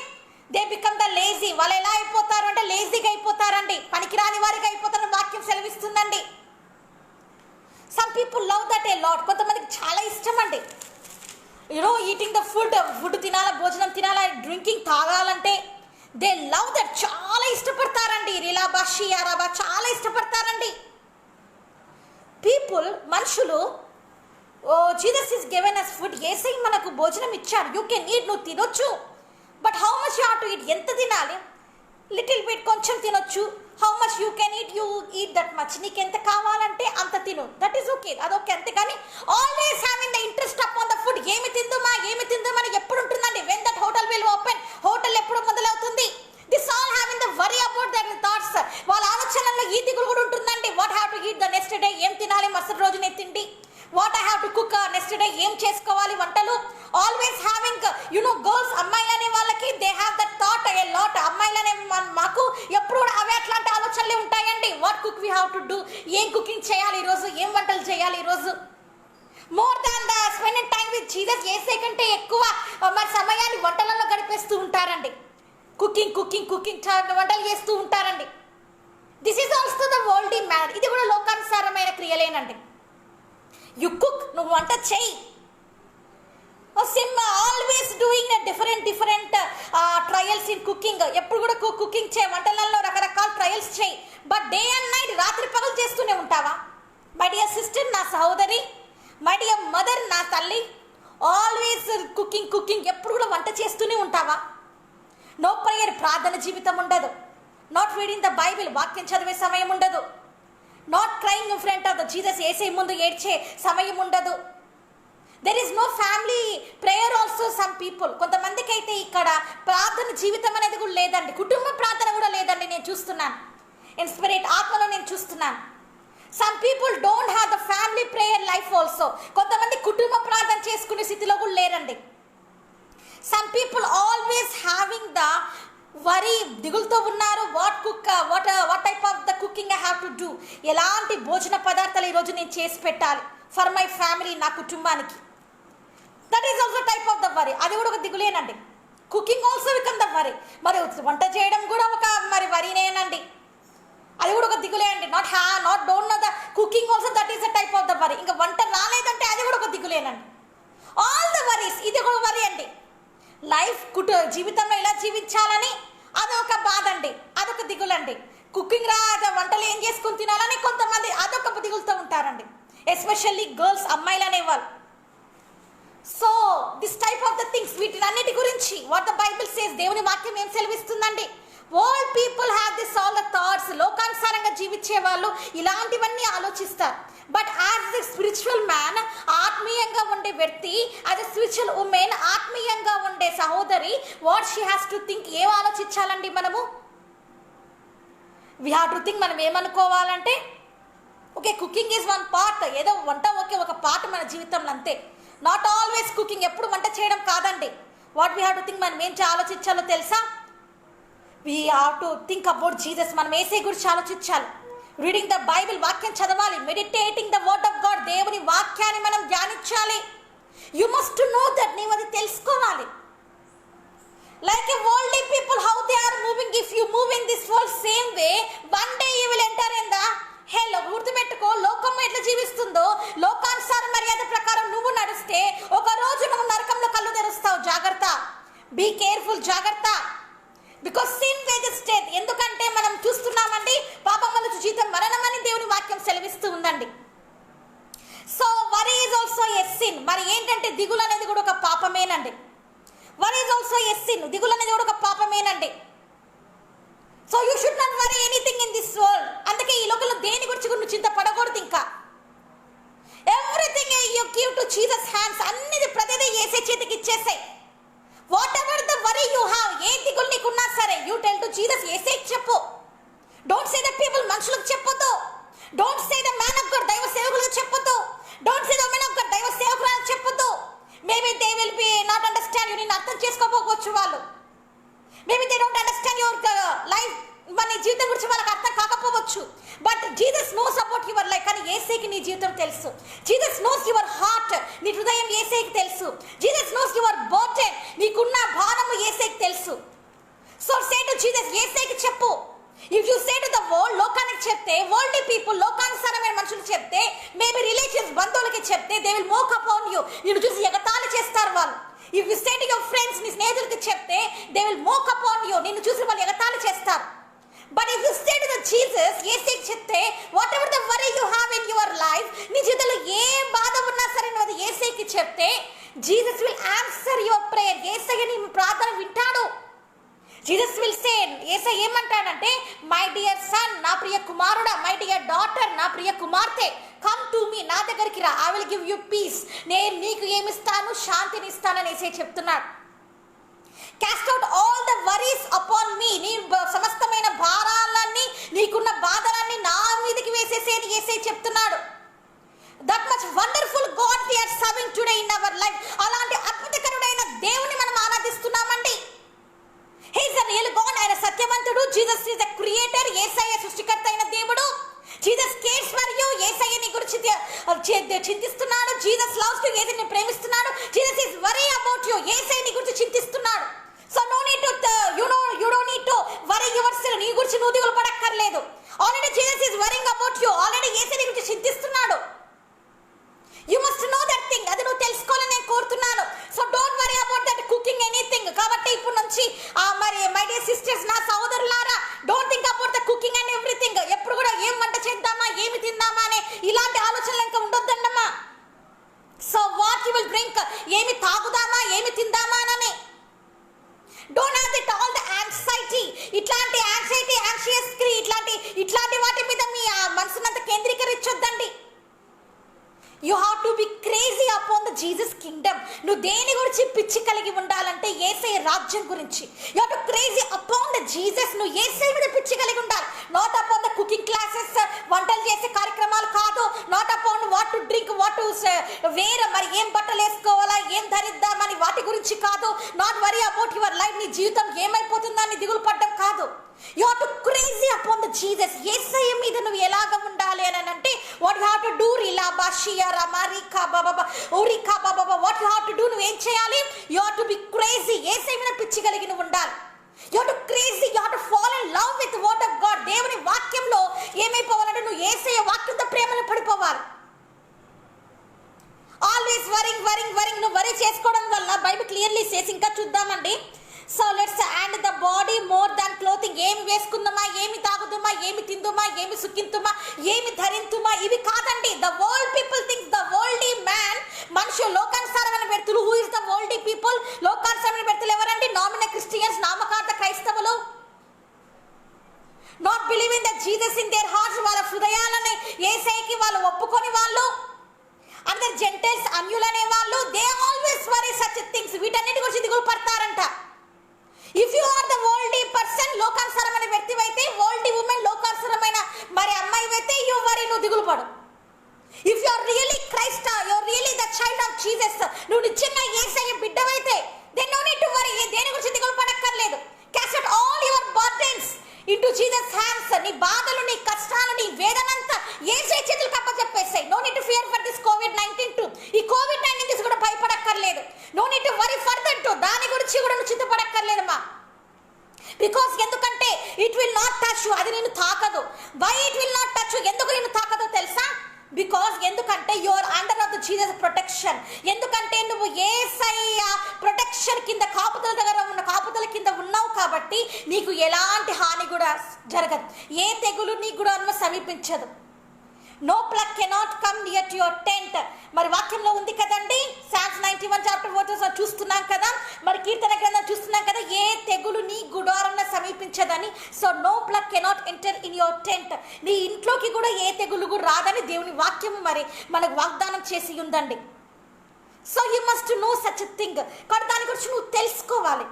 దే బికమ్ ద లేజీ. వాళ్ళు ఎలా అయిపోతారు అంటే లేజీగా అయిపోతారండి, పనికిరాని వారికి అయిపోతారని వాక్యం సెలవిస్తుందండి. Some people love that a lot. కొంతమందికి చాలా ఇష్టం అండి యూనో ఈటింగ్ ద ఫుడ్ తినాలా, భోజనం తినాలా, డ్రింకింగ్ తాగాలంటే దే లవ్ దట్. చాలా ఇష్టపడతారండి. రిలాబా షియారాబా చాలా ఇష్టపడతారండి పీపుల్, మనుషులు. Jesus is given us food. ఏసై మనకు భోజనం ఇచ్చాడు. యూ కెన్ ఈట్, నువ్వు తినొచ్చు. But how much you have to eat, ఎంత తినాలి? లిటిల్ బిట్, కొంచెం తినొచ్చు. How much you can eat, you eat that much. నీకు ఎంత కావాలంటే అంత తిను, దట్ ఈస్ ఓకే, అదొకే. అంతేగాని always having the interest upon the food. ఏమి తిందుమని ఎప్పుడు ఉంటుందండి? When that hotel will open, hotel ఎప్పుడు మొదలవుతుంది? This all having the worry about that thoughts. వాళ్ళ ఆలోచనల్లో ఈ దిగులు కూడా ఉంటుందండి. What have to eat the next day, ఏం తినాలి మరుసటి రోజునే తిండి. What I have to cook next day, ఏం చేసుకోవాలి వంటలు. ఆల్వేస్ హ్యావింగ్ యునో గర్ల్స్, అమ్మాయిలు అనే వాళ్ళకి they have that thought a lot. అమ్మాయిలు అనే మాకు ఎప్పుడు కూడా అవే అట్లాంటి ఆలోచనలే ఉంటాయండి. What cook we have to do, ఏం కుకింగ్ చేయాలి ఈరోజు, ఏం వంటలు చేయాలి ఈరోజు. More than the spending time with Jesus, ఏసై కంటే ఎక్కువ మరి సమయాన్ని వంటలలో గడిపేస్తూ ఉంటారండి. కుకింగ్ వంటలు చేస్తూ ఉంటారండి. This is also the worldly man. ఇది కూడా లోకానుసారమైన క్రియలేనండి. యు కుక్, నువ్వు వంట చెయ్యి. Always doing different trials in cooking. ఎప్పుడు కూడా కుకింగ్ చేయి, వంటలలో రకరకాల ట్రయల్స్ చేయి. బట్ డే అండ్ నైట్, రాత్రి పగలు చేస్తూనే ఉంటావా? మై డియర్ సిస్టర్, నా సహోదరి, మై డియర్ మదర్, నా తల్లి, ఆల్వేస్ కుకింగ్ ఎప్పుడు కూడా వంట చేస్తూనే ఉంటావా? నో ప్రేయర్, ప్రార్థన జీవితం ఉండదు. నాట్ రీడింగ్ ద బైబిల్, వాక్యం చదివే సమయం ఉండదు. Not crying in front of the Jesus, ఏసై ముందు ఏడ్చే సమయం ఉండదు. There is no family prayer also. Some people, కొంతమందికి అయితే ఇక్కడ ప్రార్థన జీవితం అనేది కూడా లేదండి. కుటుంబ ప్రార్థన కూడా లేదండి. నేను చూస్తున్నాను, ఇన్స్పిరేట్ ఆత్మలో నేను చూస్తున్నాను. Some people don't have the family prayer life also. కొంతమంది కుటుంబ ప్రార్థన చేసుకునే స్థితిలో కూడా లేరండి. Some people always having the worry, దిగులుతో ఉన్నారు. What type of the cooking I have to do, ఎలాంటి భోజన పదార్థాలు ఈరోజు నేను చేసి పెట్టాలి ఫర్ మై ఫ్యామిలీ, నా కుటుంబానికి. That is also type of the worry. అది కూడా ఒక దిగులేనండి. Cooking also become the worry. మరి వంట చేయడం కూడా ఒక మరి వరీనేనండి. అది కూడా ఒక దిగులే అండి. Don't know the cooking also, that is the type of the worry. ఇంకా వంట రాలేదంటే అది కూడా ఒక దిగులేనండి. ఆల్ ద వరీస్, ఇది కూడా వరీ అండి. లైఫ్ జీవితంలో ఎలా జీవించాలని అదొక బాధ అండి, అదొక దిగులండి. కుకింగ్ వంటలు ఏం చేసుకుని తినాలని కొంతమంది అదొక దిగులుతో ఉంటారండి. ఎస్పెషల్లీ గర్ల్స్, అమ్మాయిలు అనేవాళ్ళు. So this type of the things, వీటినన్నిటి గురించి వాట్ ద బైబిల్ సేస్, దేవుని వాక్యం ఏం సెలవిస్తుందండి? All people have this all the thoughts. లోకానుసారంగా జీవించే వాళ్ళు ఇలాంటివన్నీ ఆలోచిస్తారు. But as the spiritual man, ఆత్మీయంగా ఉండే వ్యక్తి, యాజ్ ఎ స్పిరిచువల్ ఉమెన్, ఆత్మీయంగా ఉండే సహోదరి, what she has to think, ఏం ఆలోచించాలండి మనము? వీ హ్యావ్ టు థింక్, మనం ఏమనుకోవాలంటే okay, cooking is one part. ఏదో వంట ఓకే, ఒక పార్ట్ మన జీవితంలో, అంతే. నాట్ ఆల్వేస్ కుకింగ్, ఎప్పుడు వంట చేయడం కాదండి. What we have to think, మనం ఏం ఆలోచించాలో తెలుసా? We have to think about Jesus. మనం ఏసై గురించి ఆలోచించాలి. రీడింగ్ ద బైబిల్, వాక్యం చదవాలి. Meditating the word of God, దేవుని వాక్యాన్ని మనం ధ్యానించాలి. యు మస్ట్ నో దట్, నీవు అది తెలుసుకోవాలి. Like a worldly people, how they are moving, if you move in this world same way, one day you will enter in the ఉందండి. So worry is also a sin. మరి ఏంటంటే దిగులు అనేది కూడా ఒక పాపమేనండి. Worry is also a sin. దిగులు అనేది కూడా ఒక పాపమేనండి. So you should not worry anything in this world. అందుకే ఈ లోకంలో దేని గురించి కూడా నువ్వు చింతపడకూడదు. ఇంకా everything you give to Jesus hands. అన్నిది ప్రతిదీ యేసే చేతికి ఇచ్చేసాయి. Whatever the worry you have, ఏ దిగులు నీకున్నా సరే, యూ టెల్ టు జీసస్. యేసేకి చెప్పు. డోంట్ సే ద పీపుల్, మనుషులకు చెప్పొద్దు. Don't say the man of God, దైవ సేవకులకు చెప్పొద్దు. Don't say the man of God, దైవ సేవకులకు చెప్పొద్దు. Maybe they will B not understand you. నేను అర్థం చేసుకోకపోవచ్చు వాళ్ళు. Maybe they don't understand your life. మన జీవితం గురించి వాళ్ళకి అర్థం కాకపోవచ్చు. But Jesus knows about your life. కానీ యేసేకి నీ జీవితం తెలుసు. Jesus knows your heart. నీ హృదయం యేసేకి తెలుసు. Jesus knows your burden. నీకున్న భారము యేసేకి తెలుసు. సో సే టు జీసస్, యేసేకి చెప్పు. If you say to the world, లోకానికి చెప్తే, వరల్డ్ పీపుల్, లోకానుసారమైన మనుషులు చెప్తే, మేబీ రిలేషన్స్, బంధువులకి చెప్తే, they will mock upon you. నిన్ను చూసి ఎగతాళి చేస్తారు వాళ్ళు. If you say to your friends, నీ స్నేహితులకి చెప్తే, they will mock upon you. నిన్ను చూసి వాళ్ళు ఎగతాళి చేస్తారు. But if you say to the Jesus, యేసేకి చెప్తే, whatever the worry you have in your life, నీ జీవితంలో ఏ బాధ ఉన్నా సరే నువ్వు అది యేసేకి చెప్తే, Jesus will answer your prayer. Yesayya నీ ప్రార్థన వింటాడు. జీసస్ విల్ సే, యేసయ్య ఏమంటాడంటే, మై డియర్ సన్, నా ప్రియ కుమారుడా, మై డియర్ డాటర్, నా ప్రియ కుమార్తె, కమ్ టు మీ, నా దగ్గరికి రా. I will give you peace. నేను నీకు ఏమిస్తాను? శాంతిని ఇస్తానని యేసయ్య చెప్తున్నాడు. Cast out all the worries upon me. నీ సమస్తమైన భారాలన్నీ, నీకున్న బాధలన్నీ నా మీదకి వేసేసేది యేసయ్య చెప్తున్నాడు. That much wonderful God we are serving today in our life. అలాంటి అద్భుతకరుడైన దేవుని మనం ఆరాధిస్తున్నామండి. He is the real God. ఆయన సత్యవంతుడు. Jesus is the creator. Yesayya సృష్టికర్త అయిన దేవుడు. Jesus cares for you. Yesayya నీ గురించి చింతిస్తున్నాడు. Jesus loves you. యేసయ్య నిన్ను ప్రేమిస్తున్నాడు. Jesus is worry about you. Yesayya నీ గురించి చింతిస్తున్నాడు. So no need to you don't need to worry yourself. నీ గురించి నువ్వు దిగులు పడక్కర్లేదు. Already Jesus is worrying about you. Already Yesayya నీ గురించి చింతిస్తున్నాడు. You must know that thing. అది నువ్వు తెలుసుకోవాలని నేను కోరుతున్నాను. So don't worry about that cooking anything. కాబట్టి ఇప్పుడు నుంచి మరి మై డియర్ సిస్టర్స్, నా సోదరులారా, don't think about the cooking and everything. ఎప్పుడు కూడా ఏం వంట చేద్దామా, ఏమి తిందామా అనే ఇలాంటి ఆలోచనలు ఇంకా ఉండొద్దండమ్మా. So what you will drink, ఏమి తాగుదామా, ఏమి తిందామా అని. Don't have that all the anxiety. ఇట్లాంటి యాంగ్జైటీ, యాంగ్షియస్ ఇట్లాంటి వాటి మీద మీ మనసునంతా కేంద్రీకరించొద్దండి. You have to be crazy upon the Jesus kingdom. నువ్వు దేని గురించి పిచ్చి కలిగి ఉండాలంటే యేసయ్య రాజ్యం గురించి. You have to crazy upon the Jesus. నువ్వు యేసయ్య మీద పిచ్చి కలిగి ఉండాలి. Not upon the cooking classes, వంటలు చేసే కార్యక్రమాలు కాదు. Not upon what to drink, what to wear, మరి ఏం బట్టలు వేసుకోవాలా, ఏం ధరిద్దామని వాటి గురించి కాదు. Not worry about your life. నీ జీవితం ఏమైపోతుందని దిగులు పడ్డం కాదు. You have to crazy upon the Jesus. Yesayya మీద నువ్వు ఎలాగ ఉండాలి అని అంటే, what you have to do, రిలా బాషియా రమారికా బాబా ఓరికా బాబా, what you have to do, నువ్వు ఏం చేయాలి? You have to be crazy. Yesayya మీద పిచ్చి కలిగి నువ్వు ఉండాలి. You have to crazy, you have to fall in love with word of God. దేవుని వాక్యంలో ఏమైపోవాలంటే నువ్వు యేసయ్య వాక్యంతో ప్రేమలో పడిపోవాలి. Always worrying worrying worrying. నువ్వు వరీ చేసుకోవడం వల్ల బైబిల్ క్లియర్లీ సేస్. ఇంకా చూద్దామండి. So let's and the body more than clothing. ఏమి వేసుకుందామా, ఏమి తాగుదామా, ఏమి తిందుమా, ఏమి సుఖింతుమా, ఏమి ధరింతుమా, ఇవి కాదండి. The world people thinks the worldly man. మనుషులు లోకానుసారమైన వ్యక్తులు. Who is the worldly people? లోకానుసారమైన వ్యక్తులు ఎవరండి? నామినల్ క్రిస్టియన్స్, నామకార్థ క్రైస్తవులు. Not believing the Jesus in their hearts. వాళ్ళ హృదయాలని యేసయ్యకి వాళ్ళు ఒప్పుకొని వాళ్ళు. అందరు జెంటైల్స్, అన్యులనే వాళ్ళు. They always worry such things. వీటన్నిటి గురించి దిగులు పడతారంట. If you are the worldly person, లోకానుసారమైన వ్యక్తి అయితే, వరల్డీ ఉమెన్, లోకానుసారమైన మరి అమ్మాయి అయితే, యు వరీ, నువ్వు దిగులు పడు. If you are really Christ, you are really the child of Jesus, నువ్వు నిజంగా యేసయ్య బిడ్డవైతే, then no need to worry. దేని గురించి దిగులు పడక్కర్లేదు. Cast out all your burdens into Jesus hands. నీ బాధలు, నీ కష్టాలు, నీ వేదనంతా యేసయ్య చేతులకు అప్పచెప్పేసాయి. No need to fear for this కోవిడ్-19 టు. ఈ కోవిడ్-19 చూసి కూడా భయపడక్కర్లేదు. No need to worry further too. దాని గురించి కూడా నువ్వు చింతపడక్కర్లేదమ్మా. బికాస్ ఎందుకంటే it will not touch you. అది నిన్ను తాకదు. Why it will not touch you? ఎందుకు నిన్ను తాకదో తెలుసా? బికాస్ ఎందుకంటే you are under of the Jesus protection. ఎందుకంటే నువ్వు యేసయ్య ప్రొటెక్షన్ కింద, కాపుదల దగ్గర ఉన్న కాపుదల కింద ఉన్నావు కాబట్టి నీకు ఎలాంటి హాని కూడా జరగదు. ఏ తెగులు నీకు కూడా సమీపించదు. No plague cannot come near to your tent. మరి వాక్యంలో ఉంది కదండి, Psalms 91 చాప్టర్ 4 చూస్తున్నాం కదా, మరి కీర్తన గ్రంథం చూస్తున్నాం కదా, ఏ తెగులు నీ గుడారంలో సమీపించదని. So no plague cannot enter in your tent. నీ ఇంట్లోకి కూడా ఏ తెగులు కూడా రాదని దేవుని వాక్యం మరి మనకు వాగ్దానం చేసి ఉందండి. So you must know such a thing. కానీ దాని గురించి నువ్వు తెలుసుకోవాలి.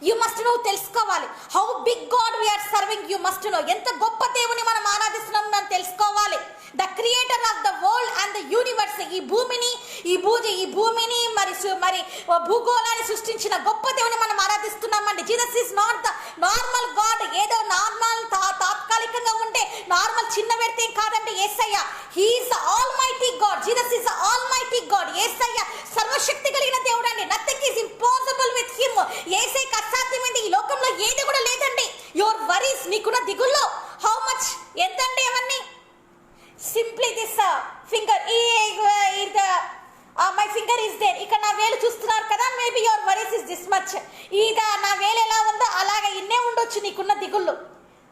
యూ మస్ట్ నో, తెలుసుకోవాలి. How big God we are serving, you must know. ఎంత గొప్ప దేవుని మనం ఆరాధిస్తున్నాం మనం తెలుసుకోవాలి. The creator of the world and the universe. ఈ భూమిని మరి భూగోళాన్ని సృష్టించిన గొప్ప దేవుని మనం ఆరాధిస్తున్నామండి. Jesus is not the normal God. ఏదో నార్మల్ తాత్కాలికంగా ఉండే నార్మల్ చిన్న వ్యక్తి కాదండి Yesayya. He is the almighty God. Jesus is the almighty God. Yesayya సర్వశక్తి కలిగిన దేవుడు అండి. Nothing is impossible with him. యేసయ్యకి అసాధ్యమైంది ఈ లోకంలో ఏది కూడా లేదండి. యువర్ వరీస్, నీకున్న దిగుల్లో హౌ మచ్, ఎంతండి అవన్నీ. Simply this finger, my finger is there. ఇక్కడ నా వేలు చూస్తున్నారు కదా, maybe your worries is this much. నా వేలు ఎలా ఉందో అలాగే ఇన్నే ఉండొచ్చు నీకున్న దిగుళ్ళు.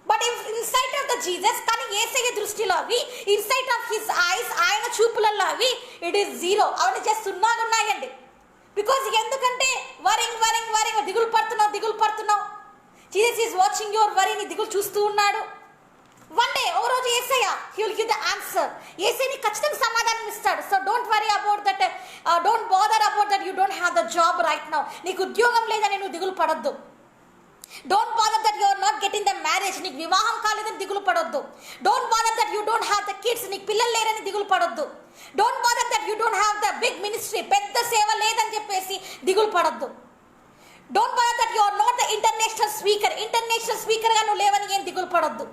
But in sight of the Jesus, కానీ యేసయ్య దృష్టిలో అవి, ఇన్సైట్ ఆఫ్ హిస్ ఐస్, ఆయన చూపులలో అవి ఇట్ ఈస్ జీరో. అవన్నీ జస్ట్ సున్నాగా ఉన్నాయండి. బికాజ్ ఎందుకంటే వరింగ్ దిగులు పడుతున్నావు. Jesus is watching your worry. నీ దిగులు చూస్తూ ఉన్నాడు. వన్ డే ఒక రోజు Yesayya he will give the answer. Yesayya నీకు ఖచ్చితంగా సమాధానం ఇస్తాడు. So don't worry about that, don't bother about that you don't have the job right now. నీకు ఉద్యోగం లేదని నువ్వు దిగులు పడొద్దు. Don't bother that you are not getting the marriage. నీకు వివాహం కాలేదని దిగులు పడొద్దు. Don't bother that you don't have the kids. నీకు పిల్లలు లేరని దిగులు పడొద్దు. Don't bother that you don't have the big ministry. పెద్ద సేవ లేదని చెప్పేసి దిగులు పడొద్దు. Don't bother that you are not the international speaker గా నువ్వు లేవని ఏం దిగులు పడొద్దు.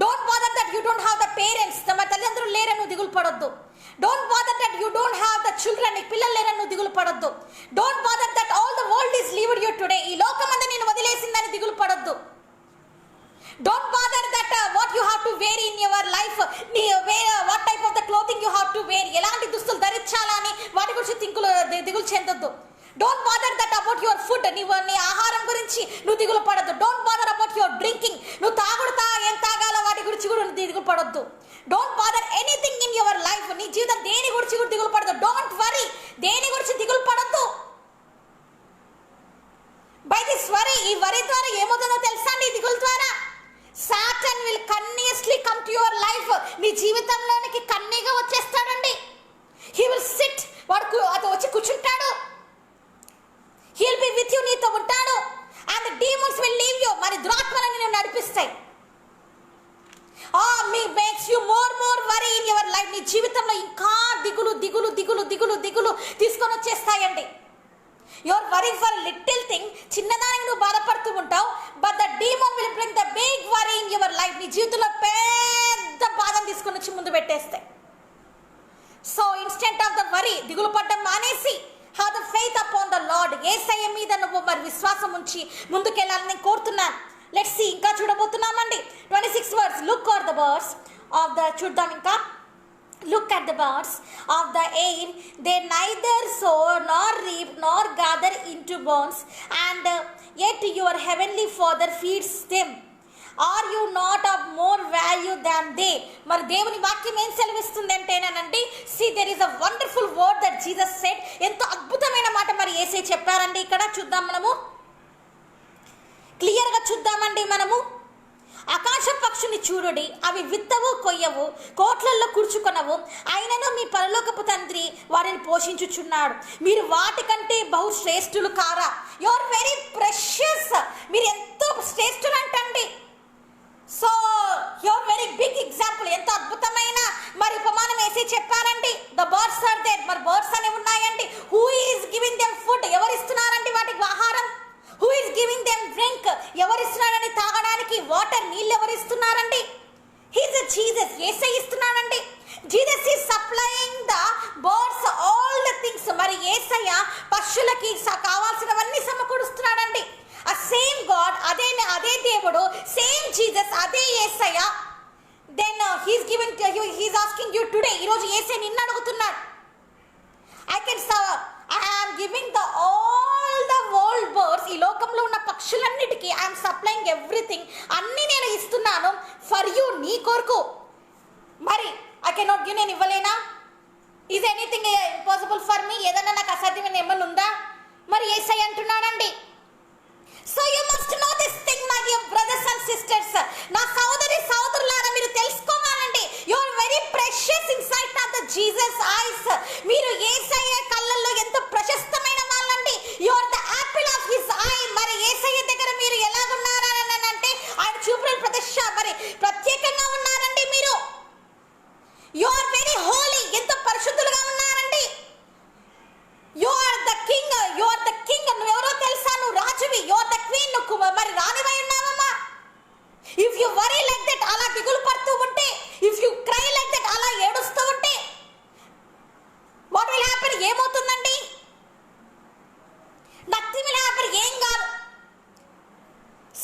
Don't bother that you don't have the parents. తమ తల్లిదండ్రులు లేరని నువ్వు దిగులు పడొద్దు. Don't bother that you don't have the children. నీకు పిల్లలు లేరని నువ్వు దిగులు పడొద్దు. Don't bother that all the world is leaved you today. ఈ లోకమంతా నేను వదిలేసిందని దిగులు పడొద్దు. Don't bother that what you have to wear in your life. What type of the clothing you have to wear. ఎలాంటి దుస్తులు ధరించాలా అని వాటి గురించి దిగులు చెందొద్దు. Don't bother that about your food. నీ ఆహారం గురించి నువ్వు దిగులు పడొద్దు. Don't bother about your drinking. నువ్వు ఏం తాగాలో వాటి గురించి కూడా దిగులు పడొద్దు. Don't bother anything in your life. నీ జీవితం దేని గురించి కూడా దిగులు పడద్దు. డోంట్ వరీ, దేని గురించి దిగులు పడొద్దు. బై దిస్ వరీ, ఈ వరీ ద్వారా ఏమవుతుందో తెలుసా? నీ దిగుల ద్వారా Satan will cunningly come to your life. నీ జీవితంలోనికి కన్నీగా వచ్చేస్తాడండి. హీ విల్ సిట్, వాడు వచ్చి కూర్చుంటాడు. He will be with you, నీతో ఉంటాడు. And the demons will leave you. మరి దురాత్మలను నిన్ను నడిపిస్తాయి. Makes you more worry in your life. నీ జీవితంలో ఇంకా దిగులు తీసుకొని వచ్చేస్తాయండి. Your worry for little thing, చిన్నదానికి నువ్వు బాధపడుతూ ఉంటావు. But the demon will bring the big worry in your life. నీ జీవితంలో పెద్ద బాధను తీసుకొని వచ్చి ముందు పెట్టేస్తాయి. So instead of the worry, దిగులు పడ్డం మానేసి have the faith upon the Lord. Yesayya మీద నువ్వు మరి విశ్వాసం ఉంచి ముందుకెళ్ళాలని నేను కోరుతున్నాను. లెట్స్ సీ, ఇంకా చూడబోతున్నామండి 26 words. Look at the birds of the, చూద్దాం ఇంకా. Look at the birds of the air, they neither sow nor reap nor gather into barns, and yet your heavenly Father feeds them. Are you not of more value than they? మరి దేవుని వాక్యం ఏం సెలవిస్తుంది అంటేనండి, see there is a wonderful word that Jesus said. ఎంతో అద్భుతమైన మాట మరి యేసయ్య చెప్పారండి. ఇక్కడ చూద్దాం, మనము క్లియర్గా చూద్దామండి. మనము ఆకాశ పక్షుని చూడుడి, అవి విత్తవు కొయ్యవు, కోట్లల్లో కూర్చుకొనవు, అయినను మీ పరలోకపు తండ్రి వారిని పోషించుచున్నాడు. మీరు వాటికంటే బహు శ్రేష్ఠులు కారా? You are very precious. మీరు ఎంతో శ్రేష్ఠులు అంటండి. So you are very big example. ఎంతో అద్భుతమైన మరి ఉపమానం వేసి చెప్పారండి. The birds are there. మరి బర్డ్స్ అనేవి ఉన్నాయండి. Who is giving them food? ఎవరు ఇస్తున్నారండి వాటికి ఆహారం? Who is giving them drink? ఎవరు ఇస్తున్నారని తాగడానికి వాటర్, నీళ్ళు ఎవరు ఇస్తున్నారండి? He's Jesus. యేసయ్య ఇస్తున్నాడండి. Jesus is supplying the birds all the things. మరి యేసయ్య పశువులకి కావాల్సినవన్నీ సమకూరుస్తున్నాడండి. ఆ సేమ్ గాడ్, అదే దేవుడు, సేమ్ జీసస్, అదే Yesayya. Then he's asking you today. ఈరోజు యేసయ్య నిన్ను అడుగుతున్నాడు. I am giving all the world birds. ఈ లోకంలో ఉన్న పక్షులన్నిటికీ I am supplying everything. అన్ని నేను ఇస్తున్నాను ఫర్ యూ, నీ కొరకు. మరి ఐ కెనాట్ గివ్, నేను ఇవ్వలేనా? Is anything impossible for me? ఏదన్నా నాకు అసాధ్యమైన ఏమన్నా ఉందా? మరి యేసయ్య అంటున్నాడండి. So you must know this thing my dear brothers and sisters. నా సోదరి సోదరులారా, మీరు తెలుసుకోవాలండి. You are very precious in sight of the Jesus eyes. మీరు యేసయ్య కళ్ళల్లో ఎంత ప్రశస్తమైన వాళ్ళండి. You are the apple of his eye. మరి యేసయ్య దగ్గర మీరు ఎలాగున్నారని అంటే ఆయన చూపుల మరి ప్రత్యేకంగా ఉన్నారండి మీరు. యు ఆర్ వెరీ హోలీ, ఎంత పరిశుద్ధులుగా ఉన్నారండి. You are the king, you are the king. నువ్వెవరో తెలుసా? నువ్వు రాజువి. యు ఆర్ ద క్వీన్, నువ్వు మరి రాణివై ఉన్నావమ్మా. If you worry like that, అలా దిగులు పడుతూ ఉంటే, if you cry like that, అలా ఏడుస్తూ ఉంటే, వాట్ విల్ హ్యాపెన్? ఏమవుతుందండి? Nothing will happen. ఏం కాదు.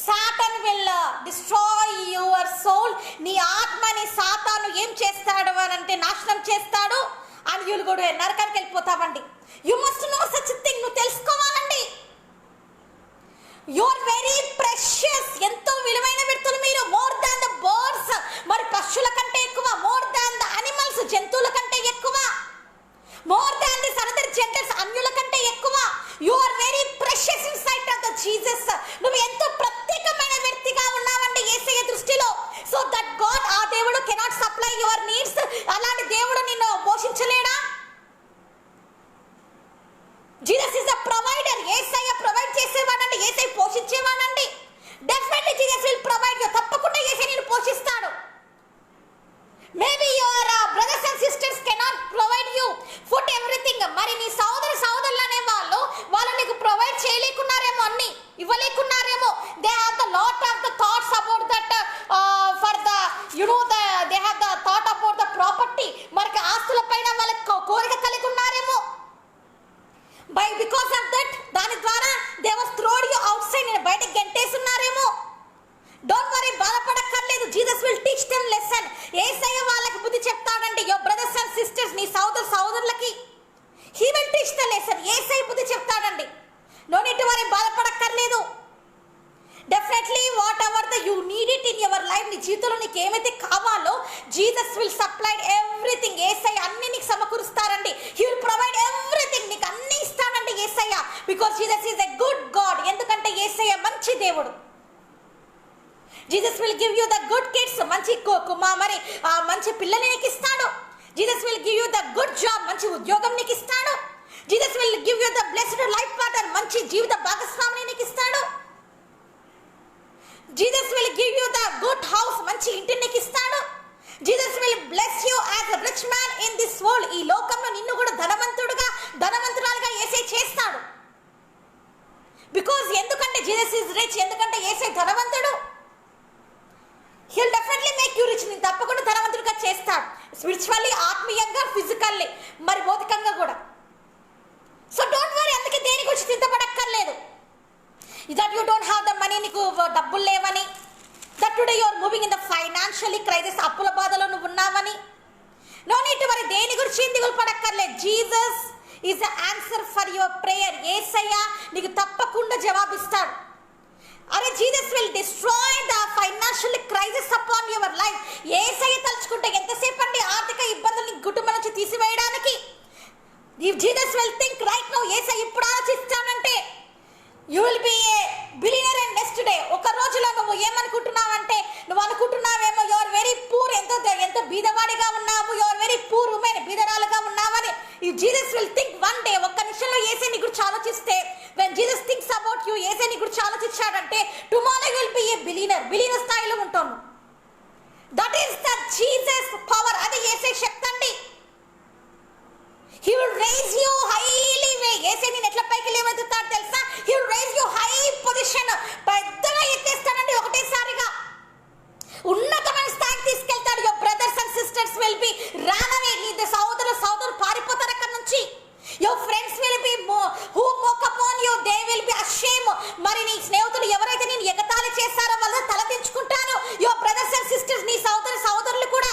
Satan will destroy your soul. నీ ఆత్మని సాతాను ఏం చేస్తాడు అని అంటే నాశనం చేస్తాడు. అండ్ యుల్ గో టు నరకానికి వెళ్ళిపోతావండి. You must know such thing. నువ్వు తెలుసుకోవాలండి. యు ఆర్ వెరీ ప్రెషియస్, ఎంతో విలువైన వ్యక్తులు మీరు. మోర్ దాన్ ద బర్డ్స్, మరి పశువుల కంటే ఎక్కువ. మోర్ దాన్ ద అనిమల్స్, జంతువుల కంటే ఎక్కువ. More than the another genders, అన్యుల కంటే ఎక్కువ. You are very precious in sight of the Jesus. నువ్వు ఎంతో ప్రత్యేకమైన వ్యక్తిగా ఉన్నావండి యేసయ్య దృష్టిలో. సో దట్ గాడ్, ఆ దేవుడు కెనాట్ సప్లై యువర్ నీడ్స్. అలాంటి దేవుడు నిన్ను పోషించలేడా? Jesus is the provider. Yesayya provide చేసేవాడండి, యేసయ్య పోషించేవాడండి. Definitely Jesus will provide you. తప్పకుండా యేసయ్య నిన్ను పోషిస్తాడు. Maybe your brothers and sisters cannot provide you food everything. మరి నీ సోదరులు అనే వాళ్ళు నీకు ప్రొవైడ్ చేయలేకున్నారేమో, అన్ని ఇవ్వలేకున్నారేమో. They have the lot of the thoughts about that for the they have the thought about the property. మరి ఆస్తుల పైన వాళ్ళకి కోరిక కలిగి ఉన్నారేమో. బికాస్ ఆఫ్ దట్, దాని ద్వారా they was throwed you outside, నేను బయటకు గెంటేస్తున్నారేమో. డోంట్ వరీ, బాధపడక్కర్లేదు. Jesus will teach them lesson. Yesayya వాళ్ళకి బుద్ధి చెప్తాడండి. యువర్ బ్రదర్స్ అండ్ సిస్టర్స్, నీ సోదరులకి he will teach the lesson. Yesayya బుద్ధి చెప్తాడండి. నో నీడ్ టు వరీ, బాధపడక్కర్లేదు. Definitely whatever the you need it in your life, నీ జీవితంలో నీకు ఏమైతే కావాలో Jesus will supply everything. Yesayya అన్ని నీకు సమకూరుస్తారండి. He will provide everything. నీకు అన్ని ఇస్తాడండి Yesayya. Because Jesus is a good God. ఎందుకంటే యేసయ్య మంచి దేవుడు. Jesus will give you the good kids. మంచి పిల్లల్ని నీకు ఇస్తాడు. Jesus will give you the good job. మంచి ఉద్యోగం నీకు ఇస్తాడు. Jesus will give you the blessed life partner. మంచి జీవిత భాగస్వామిని నీకు ఇస్తాడు. Jesus will give you the good house. మంచి ఇంటిని నీకు ఇస్తాడు. Jesus will bless you as a rich man in this world. ఈ లోకంలో నిన్ను కూడా ధనవంతురాలుగా యేసయ్య చేస్తాడు. బికాజ్ ఎందుకంటే జీసస్ ఈజ్ రిచ్. ఎందుకంటే యేసయ్య ధనవంతుడు. He'll definitely make you rich. నేను తప్పకుండా ధనవంతుడిగా చేస్తాడు. స్పిరిచువల్లీ, ఆత్మీయంగా, ఫిజికల్లీ, మరి భౌతికంగా కూడా. So don't worry. అందుకే దేని గురించి చింతపడక్కర్లేదు. That you don't have the money, నీకు డబ్బులు లేవని. That today you are moving in the financially crisis, అప్పుల బాధలో నువ్వు ఉన్నావని. No need to worry. దేని గురించి దిగులు పడక్కర్లేదు. Jesus is the answer for your prayer. Yesayya నీకు తప్పకుండా జవాబిస్తాడు. అరే Jesus will destroy the financial crisis upon your life. Yesayya తలుచుకుంటే ఎంతసేపు అండి ఆర్థిక ఇబ్బందులు కుటుంబం నుంచి తీసివేయడానికి. If Jesus will think right now, Yesayya ఇప్పుడు ఆలోచిస్తానంటే you will be a billionaire and next day. ఒక రోజులో నువ్వు ఏమనుకుంటున్నావంటే, నువ్వు అనుకుంటున్నావేమో యు ఆర్ వెరీ పూర్, ఎంతో బీదవాడిగా ఉన్నావు. You are very poor women, బీదరాలుగా ఉన్నావని. If Jesus will think one day, ఒక్క నిమిషంలో యేసయ్య నీ గురించి ఆలోచిస్తే, when Jesus thinks about you, Yesayya నీ గురించి ఆలోచించాడంటే tomorrow you will be a billionaire స్థాయిలో ఉంటావు. That is the Jesus power. అది యేసయ్య శక్తి అండి. He will raise you highly. యేసయ్య నిన్ను ఎట్లా పైకి లేవెత్తుతాడు తెలుసా? He will raise you high position. పెద్దగా ఎత్తేస్తాడండి ఒకటేసారిగా. ఉన్నతమైన స్థాయికి తీసుకెళ్తాడు. Your brothers and sisters will be run away. నీ సోదరులు పారిపోతారు అక్కడ నుంచి. Your friends will be who mock upon you, they will be ashamed. మరి నీ స్నేహితులు ఎవరైతే నేను ఎగతాళి చేస్తారో వాళ్ళు తలదించుకుంటారు. యువర్ బ్రదర్స్ అండ్ సిస్టర్స్, నీ సోదరులు కూడా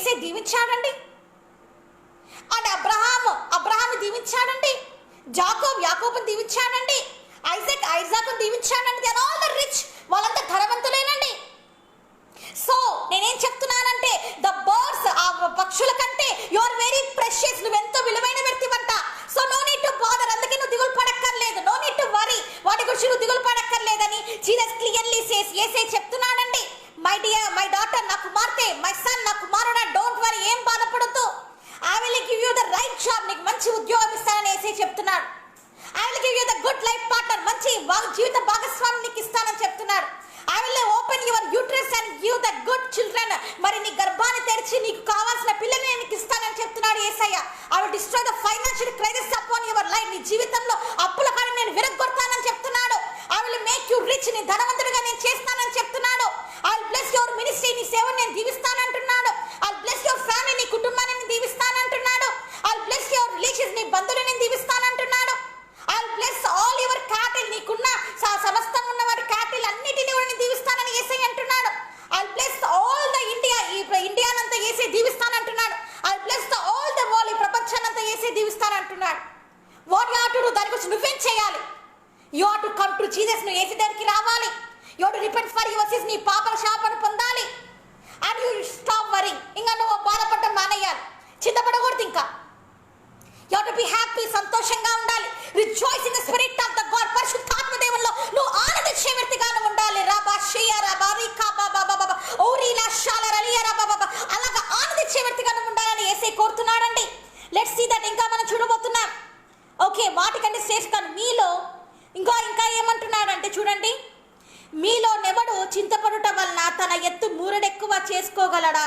ఏసై దీవించాడండి. అండ్ అబ్రహాము దీవించాడండి. యాకోబుని దీవించాడండి. ఐజాకుని దీవించాడండి. They are all the rich, వాళ్ళంతా ధనవంతులేనండి. సో నేనేం చెప్తున్నానంటే ద బర్డ్స్, ఆ పక్షుల కంటే యు ఆర్ వెరీ ప్రెషియస్, నువ్వెంతో విలువైన వ్యక్తివంట. So no need to bother, అందుకే నువ్వు దిగులు పడక్కర్లేదు. నో నీడ్ టు వరీ, వాటి గురించి నువ్వు దిగులు పడక్కర్లేదని జీసస్ క్లియర్లీ సేస్. యేసే చెప్తున్నానండి, మై డాటర్, నా కుమార్తె, మై సన్, నా కుమారుడా, డోంట్ వరీ, ఏం బాధపడద్దు. I will give you the right job, నీకు మంచి ఉద్యోగం ఇస్తానని యేసే చెప్తున్నాడు. I will give you the good life partner, మంచి జీవిత భాగస్వామి నీకు ఇస్తానని చెప్తున్నాడు. I will open your uterus and give the good children, మరి నీ గర్భాన్ని తెరిచి నీకు కావాల్సిన పిల్లల్ని నేను నీకు ఇస్తానని చెప్తున్నాడు Yesayya. I will destroy the financial crisis upon your life, నీ జీవితంలో అప్పుల కాడిని నేను విరగొడతానని చెప్తున్నాడు. I will make you rich, నీ ధనవంతుడిగా నేను చేస్తానని చెప్తున్నాడు. I will bless your ministry, నీ సేవను నేను దీవిస్తానంటున్నాడు. I will bless your family, నీ కుటుంబాన్ని నేను దీవిస్తానంటున్నాడు. I will bless your relations, నీ బంధువులను నేను దీవిస్తానంటున్నాడు. I will bless all your cattle, నీకున్న సమస్తం ఉన్న వారి క్యాటిల్ అన్నిటిని కూడా నేను దీవిస్తానని యేసయ్య అంటున్నాడు. I will bless all the ఇండియానంతా యేసే దీవిస్తానంటున్నాడు. I will bless the all the world, ఈ ప్రపంచానంతా యేసే దీవిస్తానంటున్నాడు. What you have to do, దాని గురించి నువ్వేం చేయాలి? You have to come to Jesus, నువ్వు యేసు దగ్గరికి రావాలి. You have to repent for your sins, నీ పాపల శాపను పొందాలి. అండ్ యు స్టాప్ వరింగ్, ఇంకా నువ్వు బాధపడటం మానేయాలి, చింతపడకూడదు. ఇంకా you have to be happy, సంతోషంగా ఉండాలి. Rejoice in the spirit of the God, పరిశుద్ధాత్మ దేవునిలో నువ్వు ఆనందించే వ్యక్తిగా ఉండాలి. రాబా షియా రాబా రికా బాబా బాబా ఓరిలా షాల రలియా రాబా బాబా, అలాగా ఆనందించే వ్యక్తిగా ఉండాలని యేసే కోరుతున్నాడండి. లెట్స్ సీ దట్, ఇంకా మనం చూడబోతున్నాం. ఓకే, వాటికంటే శ్రేష్ఠ మీలో ఇంకా ఏమంటున్నాడంటే చూడండి, మీలో నెవడు చింతపడుట వలన తన ఎత్తు మూరెడెక్కువ చేసుకోగలడా?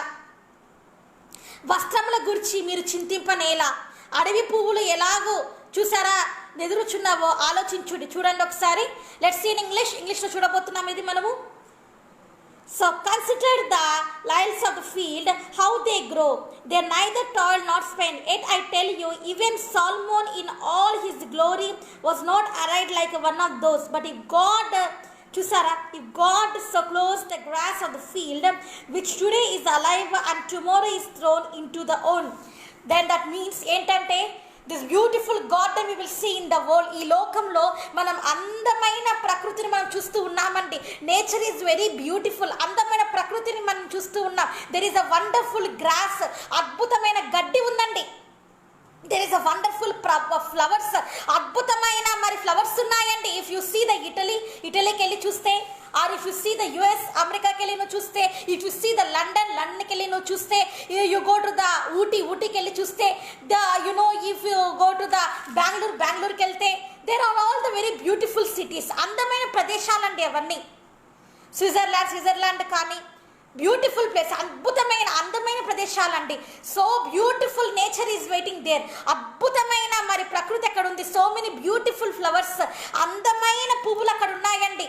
వస్త్రముల గురించి మీరు చింతింపనేలా? అడవి పువ్వులు ఎలాగో చూసారా ఎదురుచున్నావో ఆలోచించుడి. చూడండి ఒకసారి. లెట్స్ సీ ఇన్ ఇంగ్లీష్లో చూడబోతున్నాం ఇది మనము. So consider the lilies of the field, how they grow. They neither toil nor spin. Yet I tell you, even Solomon in all his glory was not arrayed like one of those. But if God so clothes the grass of the field, which today is alive and tomorrow is thrown into the oven, then that means ఏంటంటే this beautiful garden we will see in the world. ఈ లోకంలో మనం అందమైన ప్రకృతిని మనం చూస్తూ ఉన్నామండి. Nature is very beautiful, అందమైన ప్రకృతిని మనం చూస్తూ ఉన్నాం. There is a wonderful grass, అద్భుతమైన గడ్డి ఉందండి. There is a wonderful flowers, అద్భుతమైన మరి ఫ్లవర్స్ ఉన్నాయండి. ఇఫ్ యూ సీ ద ఇటలీకి వెళ్ళి చూస్తే, or if you see the US అమెరికాకి వెళ్ళి నువ్వు చూస్తే, ఇఫ్ యూ సీ ద లండన్కి వెళ్ళి నువ్వు చూస్తే, యూ గో టు ద ఊటీకి వెళ్ళి చూస్తే, if you go to the బెంగళూరుకి వెళ్తే, there are all the very beautiful cities, అందమైన ప్రదేశాలండి అవన్నీ. స్విట్జర్లాండ్ కానీ బ్యూటిఫుల్ ప్లేస్, అందమైన ప్రదేశాలండి. So beautiful nature is waiting there. అద్భుతమైన మరి ప్రకృతి అక్కడ ఉంది. సో మెనీ బ్యూటిఫుల్ ఫ్లవర్స్, అందమైన పువ్వులు అక్కడ ఉన్నాయండి.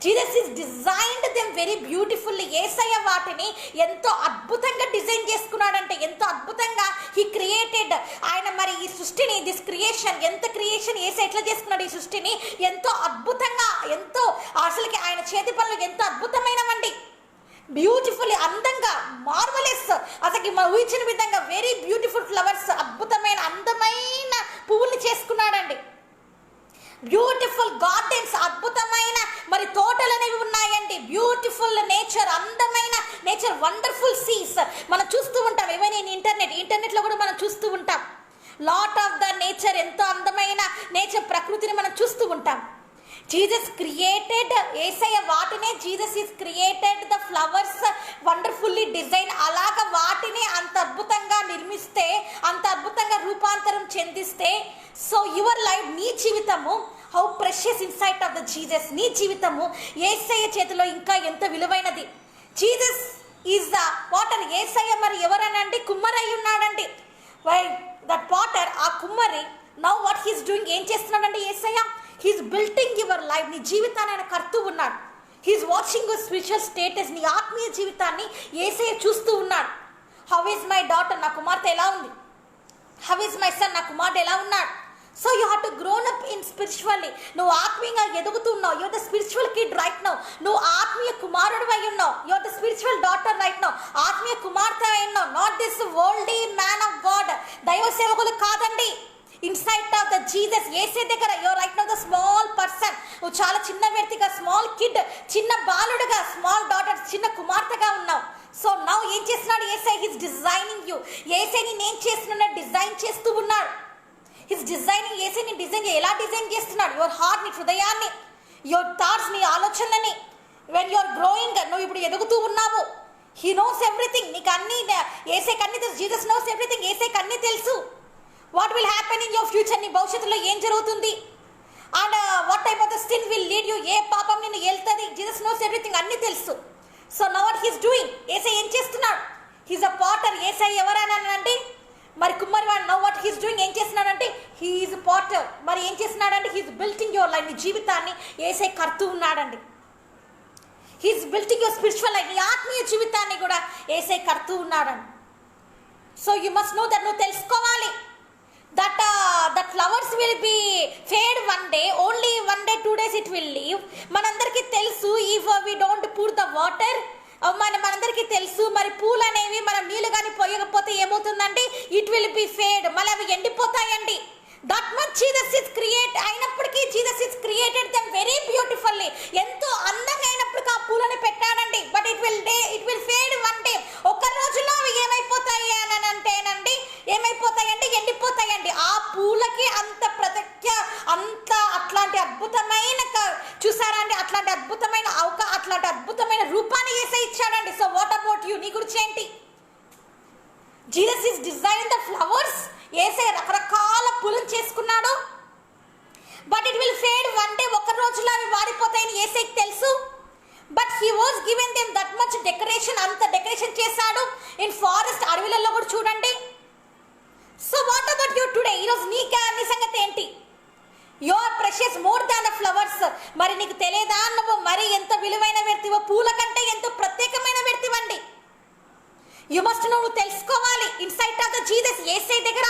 Jesus is designed them very beautifully. Yesayya వాటిని ఎంతో అద్భుతంగా డిజైన్ చేసుకున్నాడంటే, ఎంతో అద్భుతంగా హీ క్రియేటెడ్. ఆయన మరి ఈ సృష్టిని, దిస్ క్రియేషన్, క్రియేషన్ యేసయ్య ఎట్లా చేసుకున్నాడు ఈ సృష్టిని, ఎంతో అద్భుతంగా, ఎంతో అసలుకి ఆయన చేతి పనులు ఎంతో అద్భుతమైనవండి. బ్యూటిఫుల్లీ, అందంగా, మార్వలెస్, అసలు మనం ఊహించిన విధంగా వెరీ బ్యూటిఫుల్ ఫ్లవర్స్, అద్భుతమైన అందమైన పువ్వుల్ని చేసుకున్నాడండి. బ్యూటిఫుల్ గార్డెన్స్, అద్భుతమైన మరి తోటలు అనేవి ఉన్నాయండి. బ్యూటిఫుల్ నేచర్, అందమైన నేచర్, వండర్ఫుల్ సీస్ మనం చూస్తూ ఉంటాం. ఏమైనా ఇంటర్నెట్లో కూడా మనం చూస్తూ ఉంటాం. లాట్ ఆఫ్ ద నేచర్, ఎంతో అందమైన నేచర్ ప్రకృతిని మనం చూస్తూ ఉంటాం. జీసస్ క్రియేటెడ్, యేసయ్య వాటినే, Jesus is created the flowers wonderfully design. అలాగ వాటిని అంత అద్భుతంగా నిర్మిస్తే, అంత అద్భుతంగా రూపాంతరం చెందిస్తే, సో యువర్ లైఫ్, నీ జీవితము, how precious insight of the Jesus, నీ జీవితము యేసయ్య చేతిలో ఇంకా ఎంత విలువైనది. Jesus is the potter. Yesayya మరి ఎవరనండి? కుమ్మరై ఉన్నాడండి. వై దట్ పాటర్, ఆ కుమ్మరి, నౌ వాట్ హీస్ డూయింగ్, ఏం చేస్తున్నాడండి Yesayya? He's building your life. నీ జీవితాన్ని ఆయన కడుతూ ఉన్నాడు. He's watching your spiritual status, నీ ఆత్మీయ జీవితాన్ని యేసయ్య చూస్తూ ఉన్నాడు. హౌ ఈజ్ మై డాటర్, నా కుమార్తె ఎలా ఉంది? హౌ ఈజ్ మై సన్, నా కుమారుడు ఎలా ఉన్నాడు? So you have to grown up in spiritually. నువ్వు ఆత్మీయంగా ఎదుగుతున్నావు. Your the spiritual kid right now. నువ్వు ఆత్మీయ కుమారుడు అయి ఉన్నావు. Your the spiritual daughter right now. ఆత్మీయ కుమార్తె అయి ఉన్నావు. Not this worldly man of God. దైవ సేవకులు కాదండి. ఇన్సైట్ ఆఫ్ ద జీసస్ యేసే దగ్గర your right now the small person. నువ్వు చాలా చిన్న వ్యక్తిగా, స్మాల్ కిడ్, చిన్న బాలుడుగా, స్మాల్ డాటర్, చిన్న కుమార్తెగా ఉన్నావు. సో నౌ ఏం చేస్తున్నాడు యేసే? His designing you. యేసేని నేను చేస్తున్నా డిజైన్ చేస్తూ ఉన్నాడు. His designing. యేసేని డిజైన్ ఎలా డిజైన్ చేస్తున్నాడు? యువర్ హార్ట్, నీ హృదయాన్ని, యువర్ థాట్స్, నీ ఆలోచనలని. వెన్ యువర్ గ్రోయింగ్, నువ్వు ఇప్పుడు ఎదుగుతూ ఉన్నావు. He knows everything. నీకు అన్ని, యేసేకి అన్ని తెలుసు. Jesus knows everything. యేసేకి అన్ని తెలుసు. What will happen in your future. నీ భవిష్యత్తులో ఏం జరుగుతుంది? And what type of the sin will lead you. ఏ పాపం నిన్ను వెళ్తుంది. Jesus knows everything. అన్ని తెలుసు. So now what he's doing? యేసే ఏం చేస్తున్నాడు? He's a potter. యేసే ఎవరైనా అండి మరి కుమ్మరివాడు. Now what he's doing? ఏం చేస్తున్నాడంటే హీఈస్ పాటర్. మరి ఏం చేస్తున్నాడంటే హీస్ బిల్టింగ్ యువర్ లైఫ్. నీ జీవితాన్ని యేసే కడుతూ ఉన్నాడండి. He's building your spiritual life. నీ ఆత్మీయ జీవితాన్ని కూడా యేసే కడుతూ ఉన్నాడండి. So you must know that. నువ్వు తెలుసుకోవాలి that flowers will be fade one day, only one day, 2 days it will leave. మనందరికీ తెలుసు. if we don't pour the water, మనందరికీ తెలుసు మరి పూలు అనేవి మనం నీళ్ళు కానీ పోయకపోతే ఏమవుతుందండి? It will be fade. మళ్ళీ అవి ఎండిపోతాయండి. That much Jesus is create అయినప్పటికీ Jesus is created them very beautifully. ఎంతో అందంగా అయినప్పటికీ ఆ పూలని పెట్టాడండి. But it will fade one day. ఒక రోజులో అవి ఏమైపోతాయి అని అంటేనండి, ఏమైపోతాయండి? ఎండిపోతాయండి. ఆ పూలకి అంత అంత అట్లాంటి అద్భుతమైన చూసారా అండి? అట్లాంటి అద్భుతమైన రూపాన్ని యేసే ఇచ్చాడండి. So what about you? నీ గురించి ఏంటి? Jesus is design the flowers. యేసే రకరకాల పూలను చేసుకున్నాడు. But it will fade one day. ఒక రోజులో అవి వాడిపోతాయని యేసేకి తెలుసు. But he was given them that much decoration. అంత డెకరేషన్ చేశాడు. ఇన్ ఫారెస్ట్, అడవిలలో కూడా చూడండి. So what about you today? ఈరోజు నీ సంగతి ఏంటి? You are precious more than the flowers. మరి నీకు తెలియదా? నువ్వు మరి ఎంత విలువైన వ్యక్తివో, పూల కంటే ఎంతో ప్రత్యేకమైన వ్యక్తివండి. యు మస్ట్ నువ్వు తెలుసుకోవాలి. ఇన్సైట్ ఆఫ్ ద జీసస్ యేసే దగ్గర.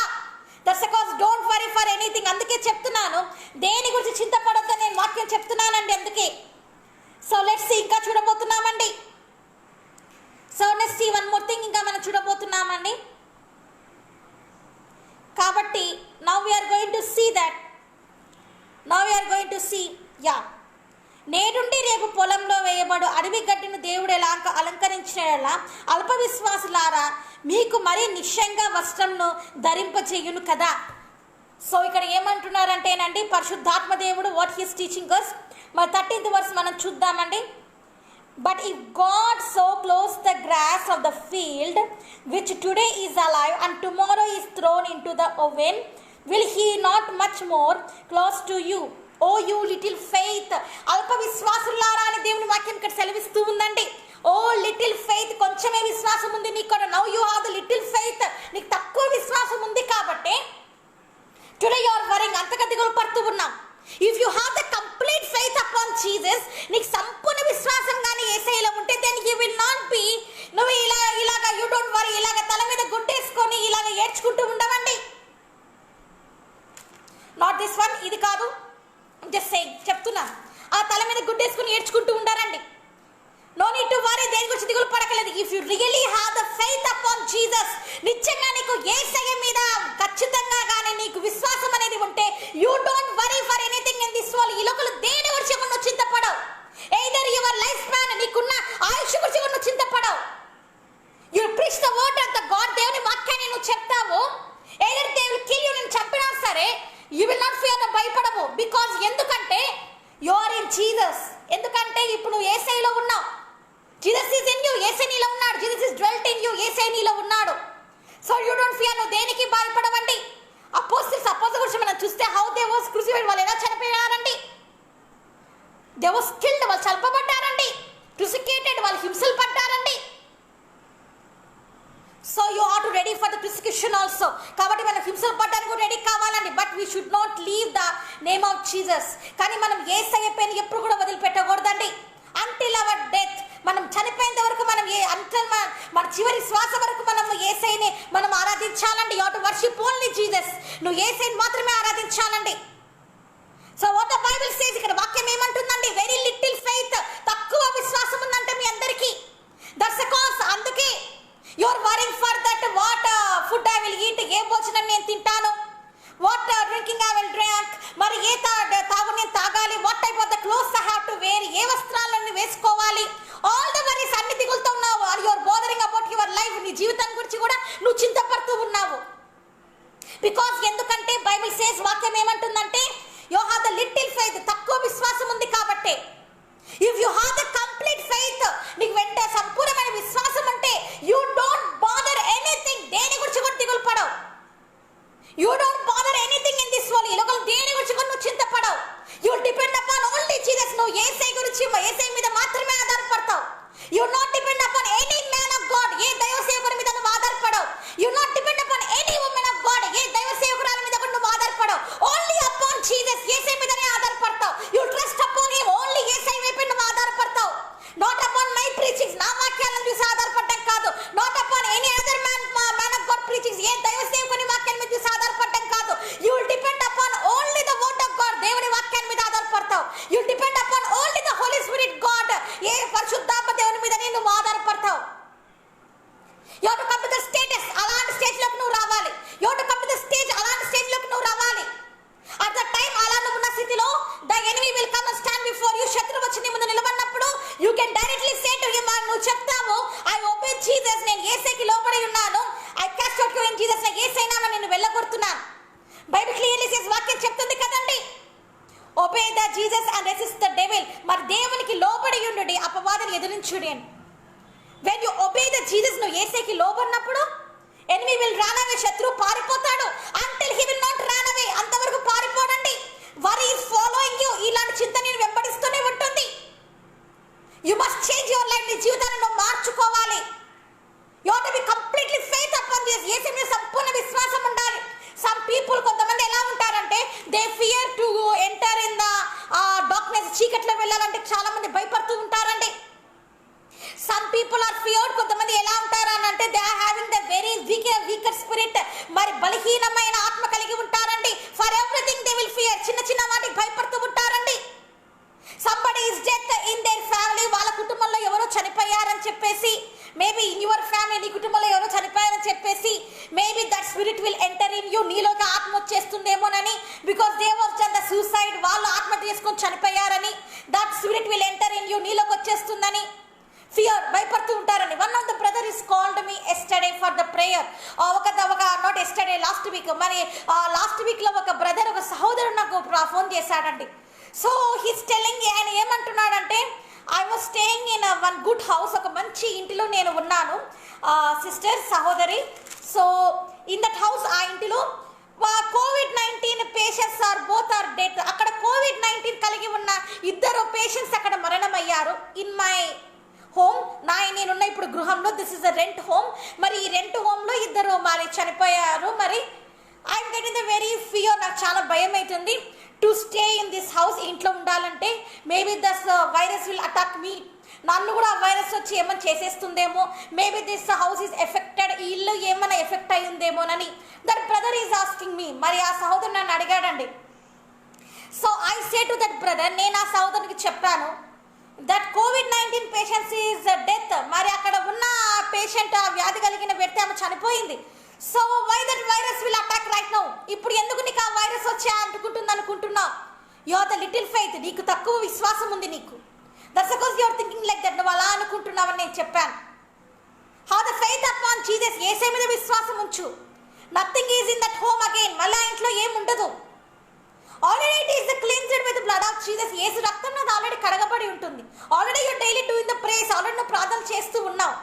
That's because don't worry for anything. అందుకే చెప్తున్నాను, దేని గురించి చింతపడొద్దని నేను వాక్యం చెప్తున్నానండి. అందుకే సో లెట్స్ సీ, ఇంకా చూడబోతున్నామండి. So let's see one more thing, ఇంకా మనం చూడబోతున్నామండి. కాబట్టి now we're going to see that. నేడుండి రేపు పొలంలో వేయబడు అడవి గడ్డిని దేవుడు ఎలా అలంకరించినలా అల్ప విశ్వాసులారా మీకు మరీ నిశ్చయంగా వస్త్రంను ధరింపచేయును కదా. సో ఇక్కడ ఏమంటున్నారంటేనండి, పరిశుద్ధాత్మ దేవుడు వాట్ హీస్ టీచింగ్ us. మరి 13th verse మనం చూద్దామండి. But if God so clothes the grass of the field, which today is alive and tomorrow is thrown into the oven, will he not much more close to you, O you little faith? అల్ప విశ్వాసులారా అని దేవుని వాక్యం ఇక్కడ సెలవిస్తూ ఉందండి. ఓ little faith, కొంచెమే విశ్వాసం ఉంది నీకు కూడా. Now you have the little faith. నీకు తక్కువ విశ్వాసం ఉంది కాబట్టి టుడే యు ఆర్ వరింగ్, అంతగా దిగులు పడుతూ ఉన్నాం. If you have the complete faith upon Jesus, నీకు సంపూర్ణ విశ్వాసం కానీ యేసయ్యలో ఉంటే, then you will not be, నువ్వు ఇలాగా యూ డోంట్ వరీ, ఇలాగ తల మీద గుడ్డేసుకొని ఇలాగ ఏడ్చుకుంటూ ఉండవండి. నాట్ దిస్ వన్, ఇది కాదు, జస్ట్ సేయింగ్, చెప్తున్నా. ఆ తల మీద గుడ్డేసుకొని ఏడ్చుకుంటూ ఉండారండి. నో నీడ్ టు వరీ, దేని గురించి దిగులు పడకలేదు. If you really have the faith upon Jesus, నిజంగా నీకు యేసయ్య మీద ఖచ్చితంగా కానీ నీకు విశ్వాసం అనేది ఉంటే, you don't worry for anything in this world. ఈ లోకలు దేని గురించి నువ్వు చింతపడవు. ఎయిదర్ యువర్ లైఫ్ స్పాన్, నీకున్న ఆయుష్ గురించి నువ్వు చింతపడవు. You preach the word of the God, దేవుని వాక్యాన్ని నువ్వు చెప్తావు. Either they will kill you, నేను చంపినా సరే యు విల్ నాట్ ఫియర్, భయపడవు. బికాజ్ ఎందుకంటే యు ఆర్ ఇన్ జీసస్. ఎందుకంటే ఇప్పుడు నువ్వు యేసయ్యలో ఉన్నావు. Jesus is in you, Yesayya నీలో ఉన్నాడు. Jesus is dwelt in you, Yesayya నీలో ఉన్నాడు. సో యూ డోంట్ ఫియర్, నువ్వు దేనికి భయపడవండి. అపోస్తల్స్ గురించి మనం చూస్తే, హౌ దే వాస్ క్రూసిఫైడ్, వాళ్ళు ఎలా చనిపోయారండి. దే వాస్ కిల్డ్, వాళ్ళు చంపబడ్డారండి. క్రూసిఫికేటెడ్, వాళ్ళు హింసలు పడ్డారండి. So you are to ready for the crucifixion also. కాబట్టి మనం హింసలు పడ్డానికి కూడా రెడీ కావాలండి. But we should not leave the name of Jesus. కానీ మనం యేసయ్య పేరుని ఎప్పుడు కూడా వదిలిపెట్టకూడదండి. అంటిల్ అవర్ డెత్, మనం చనిపోయేంత వరకు మనం మన చివరి శ్వాస వరకు మనం యేసయ్యని మనం ఆరాధించాలండి. You have to worship only Jesus. నువ్వు యేసయ్యని మాత్రమే ఆరాధించాలి. ఉంచాలండి. So what the Bible says, ఇక్కడ వాక్యం ఏమంటుందండి? వెరీ లిటిల్ ఫెయిత్, తక్కువ విశ్వాసం ఉందంటే మీ అందరికీ. That's the cause. అందుకే you are worrying for that what food I will eat, ఏ భోజనం నేను తింటాను, what drinking I will drink, మరి ఏ తాగు నేను తాగాలి, what type of the clothes I have to wear, ఏ వస్త్రాలను వేసుకోవాలి, ఆల్ ద వరీస్ అన్ని దిగులుతూ ఉన్నావు. Are you are bothering about your life, నీ జీవితం గురించి కూడా నువ్వు చింతపడుతూ ఉన్నావు. బికాస్ ఎందుకంటే బైబిల్ సేస్, వాక్యం ఏమంటుందంటే you have the little faith, తక్కువ విశ్వాసం ఉంది కాబట్టి. If you have the complete faith, నీకు వెంట సంపూర్ణమైన విశ్వాసం అంటే యు డోంట్ బాదర్ ఎనీథింగ్, దేని గురించి కూడా దిగులు పడవు. You don't bother anything in this world, ఈ లోకం దేని గురించి కూడా నువ్వు చింతపడవు. You depend upon only Jesus. నువ్వు యేసయ్య గురించి, యేసయ్య మీద మాత్రమే ఆధారపడతావు. You not depend upon any man of God, ఏ దైవ సేవకుని మీద నువ్వు ఆధారపడవు. You not depend upon any women of God, ఏ దైవ సేవకురాల మీద కూడా నువ్వు ఆధారపడవు. ఓన్లీ అపాన్ జీసస్, యేసయ్య మీదనే ఆధారపడతావు. You trust upon him, only యేసయ్య వైపే నువ్వు ఆధారపడతావు. నాట్ అపాన్ మై ప్రీచింగ్స్, నా వాక్యాలను చూసి ఆధారపడడం కాదు. Not upon any other man of God preachings, ఏ దైవ సేవకుని వాక్యాల మీద చూసి ఆధారపడడం కాదు. You will depend upon only the word of God, దేవుని వాక్యాన్ని మీద ఆధారపడతావు. You will depend upon only the Holi spirit God, ఏ పరిశుద్ధాత్మ దేవుని మీదనే నువ్వు ఆధారపడతావు. You have to come to the status, అలాంటి స్టేజ్ లోకి నువ్వు రావాలి. You have to come to the stage, అలాంటి స్టేజ్ లోకి నువ్వు రావాలి. అట్ ద టైం అలా నువ్వు ఉన్న స్థితిలో the enemy will come and stand before you. శత్రువు వచ్చి నీ ముందు నిలబడినప్పుడు you can directly say to him, నువ్వు చెప్తావు, ఐ ఒబే జీసస్, నేను యేసయ్యకి లోబడి ఉన్నాను. I cost out in Jesus, నేను యేసయ్య నామమున నిన్ను వెళ్ళగొడుతున్నాను. బైబిల్ క్లియర్లీ సేస్, వాక్యం చెప్తుంది కదండి, obey the Jesus and resist the devil. మరి దేవునికి లోబడి ఉండుడి, అపవాదిని ఎదిరించుడి అని. When you obey the Jesus, నువ్వు యేసయ్యకి లోబడినప్పుడు ఎనిమీ విల్ రన్ అవే, శత్రువు పారిపోతాడు. Until he will not run away, అంతవరకు పారిపోడండి. వరీ ఈస్ ఫాలోయింగ్ యు, ఇలాంటి చింత నేను వెంబడిస్తూనే ఉంటుంది. You must change your life, నీ జీవితాన్ని నువ్వు మార్చుకోవాలి. You have to be completely faith upon Jesus, Yesayya మీద సంపూర్ణ విశ్వాసం ఉండాలి. సమ్ పీపుల్, కొంతమంది ఎలా ఉంటారంటే they fear to enter in the darkness, చీకట్లో వెళ్ళాలంటే చాలా మంది భయపడుతూ ఉంటారండి. సమ్ పీపుల్ ఆర్ ఫియర్డ్, కొంతమంది ఎలా ఉంటారు అని అంటే they are having the very weaker spirit, మరి బలహీనమైన ఆత్మ కలిగి ఉంటారండి. For everything they will fear, చిన్న చిన్న వాటికి భయపడుతూ ఉంటారండి. Somebody is death in their family, వాళ్ళ కుటుంబంలో ఎవరో చనిపోయారని చెప్పేసి, మేబీ ఇన్ యువర్ ఫ్యామిలీ, నీ కుటుంబంలో ఎవరో చనిపోయారని చెప్పేసి, maybe that spirit will enter in you, నీలోకి ఆత్మ వచ్చేస్తుందేమోనని. Because they was done the suicide, వాళ్ళు ఆత్మహత్య చేసుకొని చనిపోయారని, that spirit will enter in you, నీలోకి వచ్చేస్తుందని ఫియర్, భయపడుతూ ఉంటారని. One of the brother is called me yesterday for the prayer. ఒక నాట్ ఎస్టర్డే, లాస్ట్ వీక్. మరి లాస్ట్ వీక్లో ఒక బ్రదర్, ఒక సహోదరుడు నాకు ఫోన్ చేశాడండి. సో హీస్ టెల్లింగ్, ఆయన ఏమంటున్నాడంటే, I was staying in one good house, ఒక మంచి ఇంటిలో నేను ఉన్నాను సిస్టర్, సహోదరి. సో ఇన్ దట్ హౌస్, ఆ ఇంటిలో COVID-19 patients are both are death. అక్కడ COVID-19 కలిగి ఉన్న ఇద్దరు పేషెంట్స్ అక్కడ మరణమయ్యారు. ఇన్ మై హోమ్, నేనున్న ఇప్పుడు గృహంలో, this is a rent home. మరి ఈ రెంట్ హోమ్లో ఇద్దరు మరి చనిపోయారు. మరి I'm getting the very fear, నాకు చాలా భయం అవుతుంది to stay in this house, ఇంట్లో ఉండాలంటే. Maybe this virus will attack me, నన్ను కూడా ఆ వైరస్ వచ్చి ఏమైనా చేసేస్తుందేమో. Maybe this house is affected, ఈ ఇల్లు ఏమైనా ఎఫెక్ట్ అయ్యిందేమోనని that brother is asking me. మరి ఆ సహోదరు నన్ను అడిగాడండి. So I say to that brother, నేను ఆ సహోదరునికి చెప్పాను that COVID-19 patients is death. మరి అక్కడ ఉన్న పేషెంట్, ఆ వ్యాధి కలిగిన వ్యక్తి, ఆమె చనిపోయింది. So why that virus will attack right now, ఇప్పుడు ఎందుకు నీకు ఆ వైరస్ వచ్చి అంటుకుంటుంది అనుకుంటున్నావు? You have the little faith, నీకు తక్కువ విశ్వాసం ఉంది నీకు. That's because you are thinking like that, నువ్వు అలా అనుకుంటున్నావని నేను చెప్పాను. Have the faith upon Jesus, Yesayya మీద విశ్వాసం ఉంచు. Nothing is in that home again, మళ్ళీ ఆ ఇంట్లో ఏముండదు. Already it is cleansed with blood of Jesus, యేసు రక్తం నాది ఆల్రెడీ కడగబడి ఉంటుంది. Already you daily doing the prayers, already నువ్వు ప్రార్థన చేస్తూ ఉన్నావు.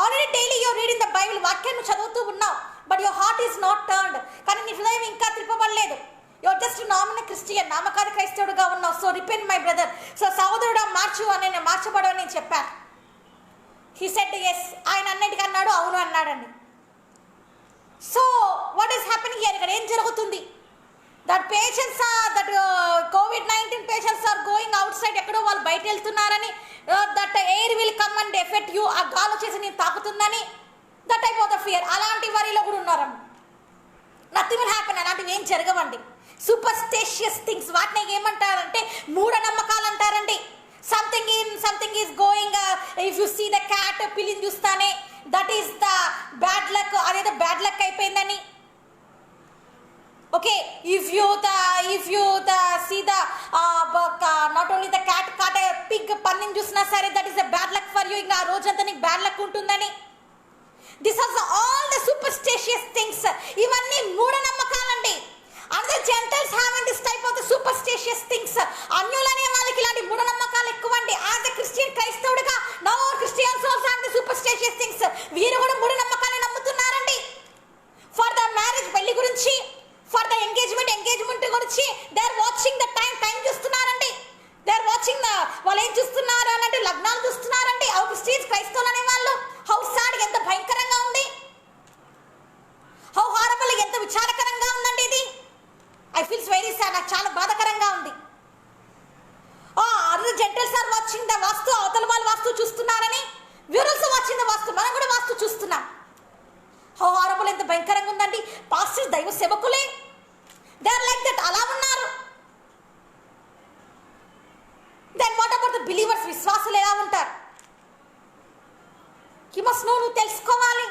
Already daily you reading the Bible, వాక్యాన్ని చదువుతూ ఉన్నావు. But your heart is not turned, కానీ నీ హృదయం ఇంకా త్రిప్పబడలేదు. యువర్ జస్ట్ నామినల్ క్రిస్టియన్, నామకాది క్రైస్తవుడుగా ఉన్నావు. So repent my brother, so సహోదరుడా మార్చు అని, నేను మార్చబడు అని నేను చెప్పాను. హీ సెడ్ ఎస్, ఆయన అన్నిటికీ అన్నాడు అవును అన్నాడండి. So what is happening here, ఇక్కడ ఏం జరుగుతుంది? That patients that COVID-19 patients are going outside, ఎక్కడో వాళ్ళు బయట వెళ్తున్నారని, that air will come and effect you, ఆ గాలి వచ్చేసి నేను తాకుతుందని, that type of the fear. అలాంటి వరిలో కూడా ఉన్నారమ్మ. నథింగ్ విల్ హ్యాపెన్, అలాంటివి ఏం జరగవండి. సూపర్స్టిషియస్ థింగ్స్, వాటిని ఏమంటారంటే మూఢనమ్మకాలు అంటారండి. Something is going, if you see the cat, పిల్లిని చూస్తానే that is the bad luck, అదేదో బ్యాడ్ లక్ అయిపోయిందని. Okay, if you see the not only the cat cat pig, పన్నిని చూసినా సరే that is the bad luck for you, ఇంకా ఆ రోజంతా నీకు బ్యాడ్ లక్ ఉంటుందని. This are all the superstitious things. ఇవన్నీ మూఢనమ్మకాలండి. And the gentiles having this type of the superstitious things. అన్యులనే వాళ్ళకి ఇలాంటి మూఢనమ్మకాలు ఎక్కువ అండి. యాజ్ ఎ క్రిస్టియన్, క్రైస్తవుడిగా now Christians also have the superstitious things. వీరు కూడా మూఢనమ్మకాన్ని నమ్ముతున్నారండి. ఫర్ ద మ్యారేజ్, పెళ్లి గురించి, ఫర్ ద ఎంగేజ్మెంట్ గురించి they are watching the time చూస్తున్నారండి. దే ఆర్ వాచింగ్ వాళ్ళు ఏం చూస్తున్నారు అని అంటే లగ్నాలు చూస్తున్నారండి. ఆ క్రిస్టియన్స్, క్రైస్తవులు అనే వాళ్ళు హౌ సాడ్, ఎంత భయంకరంగా ఉంది, హౌ హారబుల్, ఎంత విచారకరంగా ఉందండి ఇది. ఐ ఫీల్స్ వెరీ సాడ్, నాకు చాలా బాధాకరంగా ఉంది. అదర్ జెంటల్స్ ఆర్ వాచింగ్ ద వాస్తు, అవతల వాళ్ళు వాస్తు చూస్తున్నారని, వీఆర్ ఆల్సో వాచింగ్ ద వాస్తు, మనం కూడా వాస్తు చూస్తున్నాం. హౌ హారబుల్, ఎంత భయంకరంగా ఉందండి. పాస్టర్స్, దైవ సేవకులే దే ఆర్ లైక్ దట్, అలా ఉన్నారు. Then what about the believers, విశ్వాసులు ఎలా ఉంటారు? యు మస్ట్ నో, నువ్వు తెలుసుకోవాలి.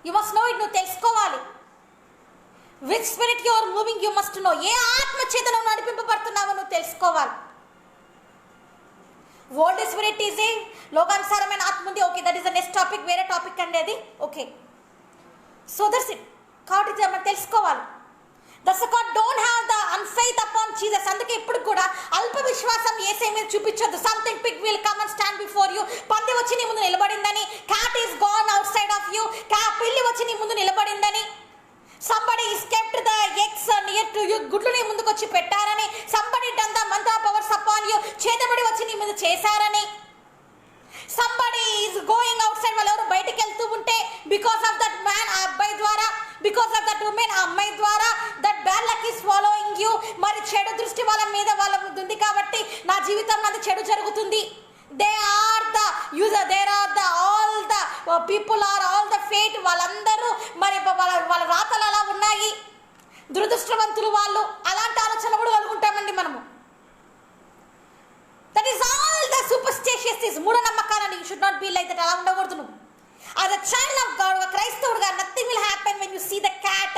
యు మస్ట్ నో ఇట్, నువ్వు తెలుసుకోవాలి. Which spirit you are moving, you must know. ఏ ఆత్మ చేత నువ్వు నడిపింపబడుతున్నావో నువ్వు తెలుసుకోవాలి. వరల్డ్ స్పిరిట్ ఈజ్ ఏ లోకానుసారమైన ఆత్మ ఉంది. Okay, that is the next topic, వేరే టాపిక్ అండి అది. Okay, so that's it. కాబట్టి మనం తెలుసుకోవాలి. That's God don't have the unfaith upon Jesus. అందుకే ఇప్పుడు కూడా అల్ప విశ్వాసం యేసయ్య మీద చూపించొద్దు. Something pig will come and stand before you. పంది వచ్చి నీ ముందు నిలబడిందని, cat is gone outside of you, పిల్లి వచ్చి నీ ముందు నిలబడిందని, somebody is kept the eggs near to you, గుడ్లు నీ ముందుకు వచ్చి పెట్టారని, somebody done the mantra powers upon you, చేతబడి వచ్చి నీ ముందు చేశారని, somebody is going outside, వాళ్ళు ఎవరు బయటికి వెళ్తూ ఉంటే బికాస్ ఆఫ్ దట్ మ్యాన్, ఆ అబ్బాయి ద్వారా, బికాస్ ఆఫ్ దట్ ఉమెన్, ఆ అమ్మాయి ద్వారా, that bad luck is following you. మరి చెడు దృష్టి వాళ్ళ మీద ఉంది కాబట్టి నా జీవితం అది చెడు జరుగుతుంది. They are the user, there are the all the people are all the fate, వాళ్ళందరూ మరి వాళ్ళ రాతలు అలా ఉన్నాయి, దురదృష్టవంతులు వాళ్ళు. అలాంటి ఆలోచన కూడా కలుగుంటామండి మనము. That is all the superstitious things, మూఢనమ్మకాలని. You should not be like that, అలా ఉండకూడదు నువ్వు. as a child of God, ఒక క్రైస్తవుడుగా nothing will happen when you see the cat.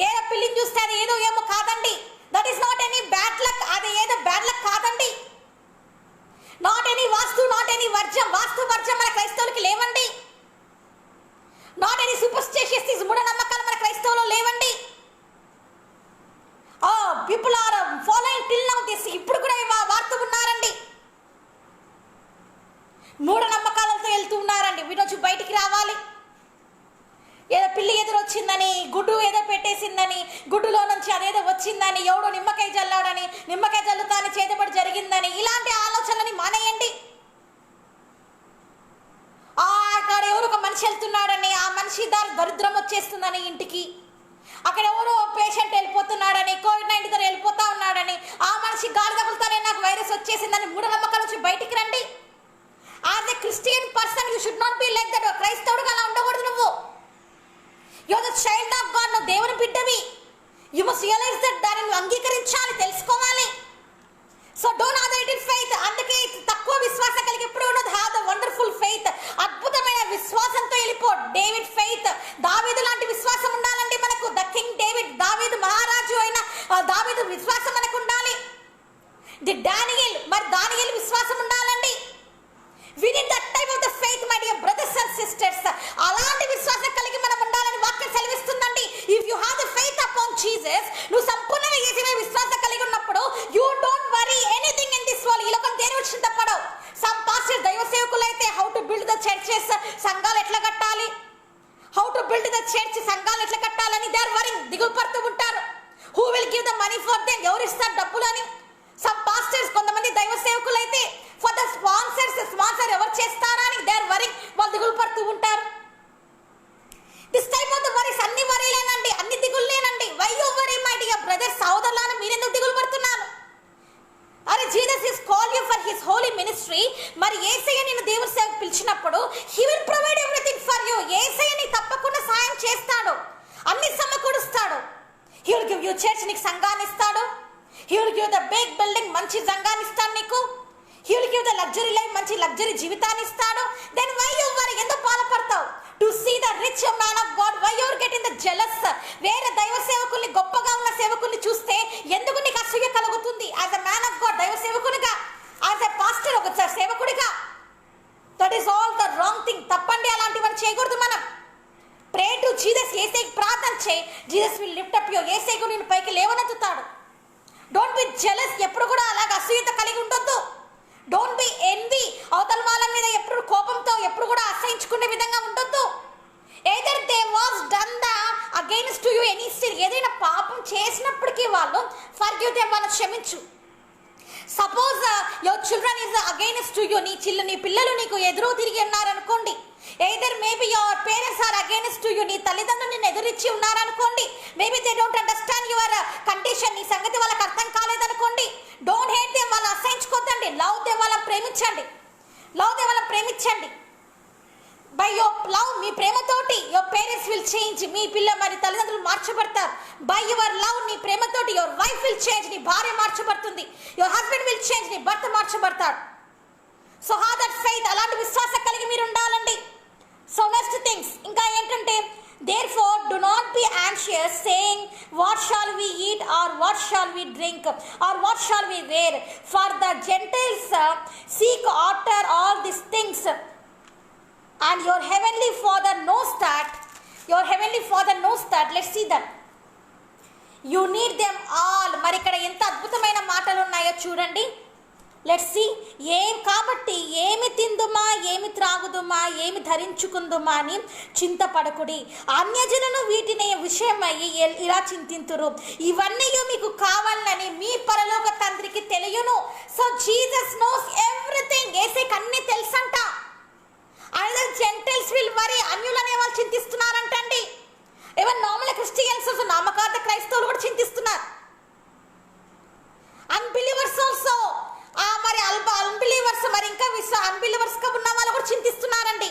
ఏదో పిల్లిని చూస్తే అది ఏమో కాదండి. that is not any bad luck, అది ఏదో bad luck కాదండి. not any vastu, not any వర్జం, వాస్తు వర్జం మన క్రైస్తవులకి లేవండి. not any superstitious things, మూఢనమ్మకాలు మన క్రైస్తవులో లేవండి. people are following till now this, ఇప్పుడు కూడా వాడుతూ ఉన్నారండి. మూఢనమ్మకాలతో వెళ్తూ ఉన్నారండి. వీటి నుంచి బయటికి రావాలి. ఏదో పిల్లి ఎదురొచ్చిందని, గుడ్డు ఏదో పెట్టేసిందని, గుడ్డులో నుంచి అదేదో వచ్చిందని, ఎవడో నిమ్మకాయ జల్లాడని, నిమ్మకాయ జల్లుతాని చేతబడి జరిగిందని, ఇలాంటి ఆలోచనలని మానేయండి. అక్కడ ఎవరు ఒక మనిషి వెళ్తున్నాడని, ఆ మనిషి దరిద్రం వచ్చేస్తుందని ఇంటికి, అక్కడ ఎవరో పేషెంట్ వెళ్ళిపోతున్నాడని, కోవిడ్-19 తో వెళ్ళిపోతా ఉన్నాడని, ఆ మనిషి గాలి తగులుతానే నాకు వైరస్ వచ్చేసిందని, మూఢనమ్మకాల నుంచి బయటికి రండి. As a Christian person you should not be like that. క్రైస్తవుడుగా అలా ఉండకూడదు నువ్వు. You are the child of God, నువ్వు దేవుని బిడ్డవి. యు మస్ట్ రియలైజ్ దట్, దాన్ని నువ్వు అంగీకరించాలి, తెలుసుకోవాలి. So don't have the faith. అందుకే తక్కువ విశ్వాసం కలిగి ఎప్పుడు ఉండదు. హ్యావ్ ద వండర్ఫుల్ ఫెయిత్, అద్భుతమైన విశ్వాసంతో వెళ్ళిపో. డేవిడ్ ఫెయిత్, దావీదు లాంటి విశ్వాసం ఉండాలండి మనకు. ద కింగ్ డేవిడ్, దావీదు మహారాజు అయిన దావీదు విశ్వాసం మనకు ఉండాలి. ది డానియేల్, మరి దానియేలు విశ్వాసం ఉండాలండి. We need that type of the faith, my dear brothers and sisters. అలాంటి విశ్వాసం కలిగి మనం ఉండాలని వాక్యం సెలవిస్తుందండి. If you have the faith upon Jesus, నువ్వు సంపూర్ణంగా యేసు మీద విశ్వాసం కలిగి ఉన్నప్పుడు you don't worry anything in this world. ఈ లోకం దేని గురించి చింతపడవు. Some pastors, దైవ సేవకులు అయితే how to build the churches, సంఘాలు ఎట్లా కట్టాలి, how to build the church, సంఘాలు ఎట్లా కట్టాలని they are worrying, దిగులు పడుతూ ఉంటారు. Who will give the money for them, ఎవరు ఇస్తారు డబ్బులు అని. Some pastors, కొంతమంది దైవ సేవకులు అయితే ఫర్ ద స్పాన్సర్ ఎవరు చేస్తారా అని దే ఆర్ వరింగ్, వాళ్ళు దిగులు పడుతూ ఉంటారు. This type of the worries, అన్ని వరీలేనండి, అన్ని దిగులేనండి. Why you worry my dear brothers, సోదరులారా, మీరెందుకు దిగులు పడుతున్నారు? అరే Jesus is call you for his holy ministry. మరి యేసయ్య నిన్ను దేవుని సేవకు పిలిచినప్పుడు he will provide everything for you. Yesayya నీకు తప్పకుండా సాయం చేస్తాడు, అన్ని సమకూరుస్తాడు. He he will give you church, నీకు సంఘాన్ని ఇస్తాడు. He will give the big building, మంచి సంఘాన్ని ఇస్తాడు నీకు. He will give the luxury life, మంచి లగ్జరీ జీవితాన్ని ఇస్తాడు. దెన్ వై యు వరీ, ఎందుకు బాధపడతావు? To see the rich man of God, why you are getting the jealous? వేరే దైవ సేవకుల్ని, గొప్పగా ఉన్న సేవకుల్ని చూస్తే ఎందుకు నీకు అసూయ కలుగుతుంది? As a man of God, దైవ సేవకునిగా, యాజ్ ఎ పాస్టర్, ఒక సేవకుడిగా, that is all the wrong thing. తప్పండి, అలాంటివన్నీ చేయకూడదు మనం. ప్రే టు జీసస్, యేసయ్యకి ప్రార్థన చేయి. Jesus will lift up your, Yesayya నిన్ను పైకి లేవనెత్తుతాడు. డోంట్ బి జెలస్, ఎప్పుడు కూడా అలాగ అసూయత కలిగి ఉండొద్దు. డోంట్ బి ఎన్వీ, అవతల వాళ్ళ మీద ఎప్పుడు కోపంతో ఎప్పుడు కూడా అసహించుకునే విధంగా ఉండొద్దు. either they was done the against to you any sin, ఏదైనా పాపం చేసినప్పటికీ వాళ్ళు forgive them, వాళ్ళని క్షమించు. Suppose your children is against to you, నీ పిల్లలు నీకు ఎదురు తిరిగి ఉన్నారనుకోండి. Either maybe your parents are against to you, నీ తల్లిదండ్రులు నిన్ను ఎదురిచ్చి ఉన్నారనుకోండి. Maybe they don't understand your condition, నీ సంగతి వాళ్ళకి అర్థం కాలేదనుకోండి. డోంట్ హేట్ దెమ్, వాళ్ళని అసహించుకోద్దండి. లవ్ దెమ్, వాళ్ళని ప్రేమించండి. లవ్ దెమ్, వాళ్ళని ప్రేమించండి. బై యువర్ లవ్, మీ ప్రేమతోటి యువర్ పేరెంట్స్ విల్ చేంజ్, మీ మరి తల్లిదండ్రులు మార్చబడతారు. బై యువర్ లవ్, నీ ప్రేమతోటి యువర్ వైఫ్ విల్ చేంజ్, నీ భార్య మార్చబడుతుంది. యువర్ హస్బెండ్ విల్ చేంజ్, నీ భర్త మార్చబడతాడు. సో హౌ దట్ ఫెయిత్, అలాంటి విశ్వాసం కలిగి మీరు ఉండాలండి. సో నెక్స్ట్ థింగ్స్ ఇంకా ఏంటంటే, therefore do not be anxious saying what shall we eat or what shall we drink or what shall we wear, for the Gentiles seek after all these things, and your heavenly father knows that. Let's see that you need them all. మరి ఇక్కడ ఎంత అద్భుతమైన మాటలు ఉన్నాయో చూడండి. Let's see. కాబట్టి ఏమి తిందుమా, ఏమి త్రాగుదుమా, ఏమి ధరించుకుందుమా అని చింతపడకుడి. అన్యజనులు వీటిని విషయమై ఇలా చింతింతురు. ఇవన్నీ మీకు కావాలని మీ పరలోక తండ్రికి తెలియను. So Jesus knows everything. యేసయ్యకి అన్నీ తెలుసంట. అదర్ జెంటైల్స్ విల్ వరీ, అన్యులనే వాళ్ళు చింతిస్తున్నారంటండి. ఈవెన్ నార్మల్ క్రిస్టియన్స్, నామకార్థ క్రైస్తవులు కూడా చింతిస్తున్నారు. అన్బిలీవర్స్ ఆల్సో, మరి అన్బిలీవర్స్, మరి ఇంకా అన్బిలీవర్స్ గా ఉన్న వాళ్ళు కూడా చింతిస్తున్నారండి.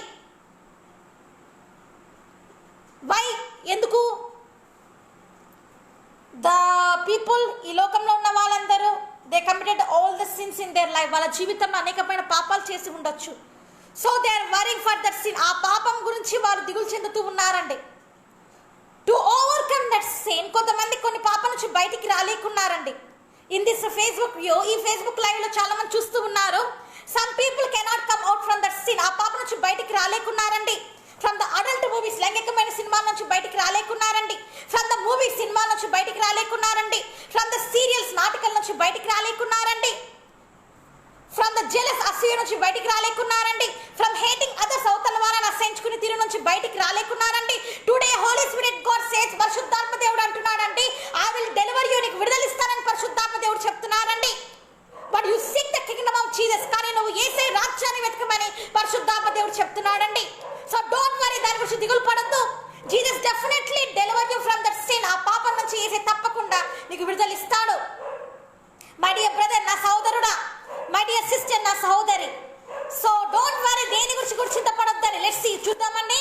వై, ఎందుకు? ద పీపుల్, ఈ లోకంలో ఉన్న వాళ్ళందరూ, they committed all the sins in their life. వాళ్ళ జీవితంలో అనేకమైన పాపాలు చేసి ఉండొచ్చు. So they are worrying for that sin. ఆ పాపం గురించి వారు దిగులు చెందుతూ ఉన్నారండి. టు ఓవర్కమ్ దట్ సిన్, కొంతమంది కొన్ని పాపం నుంచి బయటికి రాలేకున్నారండి. ఇన్ దిస్ ఫేస్బుక్ వ్యూ, ఈ ఫేస్బుక్ లైవ్ లో చాలా మంది చూస్తూ ఉన్నారు. Some people cannot come out from that sin. ఆ పాప నుంచి బయటికి రాలేకున్నారండి. ఫ్రమ్ ద అడల్ట్ మూవీస్, లైంగికమైన సినిమాల నుంచి బయటికి రాలేకున్నారండి. ఫ్రమ్ ద మూవీస్, సినిమాల నుంచి బయటికి రాలేకున్నారండి. ఫ్రమ్ ద సీరియల్స్, నాటకాల నుంచి బయటికి రాలేకున్నారండి. ఫ్రమ్ ద జెలస్, అసూయ నుంచి బయటికి రాలేకున్నారండి. ఫ్రమ్ హేటింగ్ అదర్స్, అవతల వారిని అసహించుకుని తీరు నుంచి బయటికి రాలేకున్నారండి. Today holy spirit God says, పరిశుద్ధాత్మ దేవుడు అంటున్నాడండి, ఐ విల్ డెలివర్ యూ, నీకు విడుదలిస్తానని పరిశుద్ధాత్మ దేవుడు చెప్తున్నారండి. But you seek the Kingdom of Jesus, కానీ నువ్వు యేసయ్య రాజ్యాన్ని వెతకమని పరిశుద్ధాత్మ దేవుడు చెప్తున్నాడండి. సో డోంట్ వరీ, దాని గురించి దిగులు పడొద్దు. Jesus definitely deliver you from that sin. ఆ పాపం నుంచి యేసయ్య తప్పకుండా నీకు విడుదలిస్తాడు. మై డియర్ బ్రదర్, నా సహోదరుడా, మై డియర్ సిస్టర్, నా సహోదరి. సో డోంట్ వరీ, దేని గురించి కూడా చింతపడొద్దని. లెట్స్ సీ, చూద్దామండి.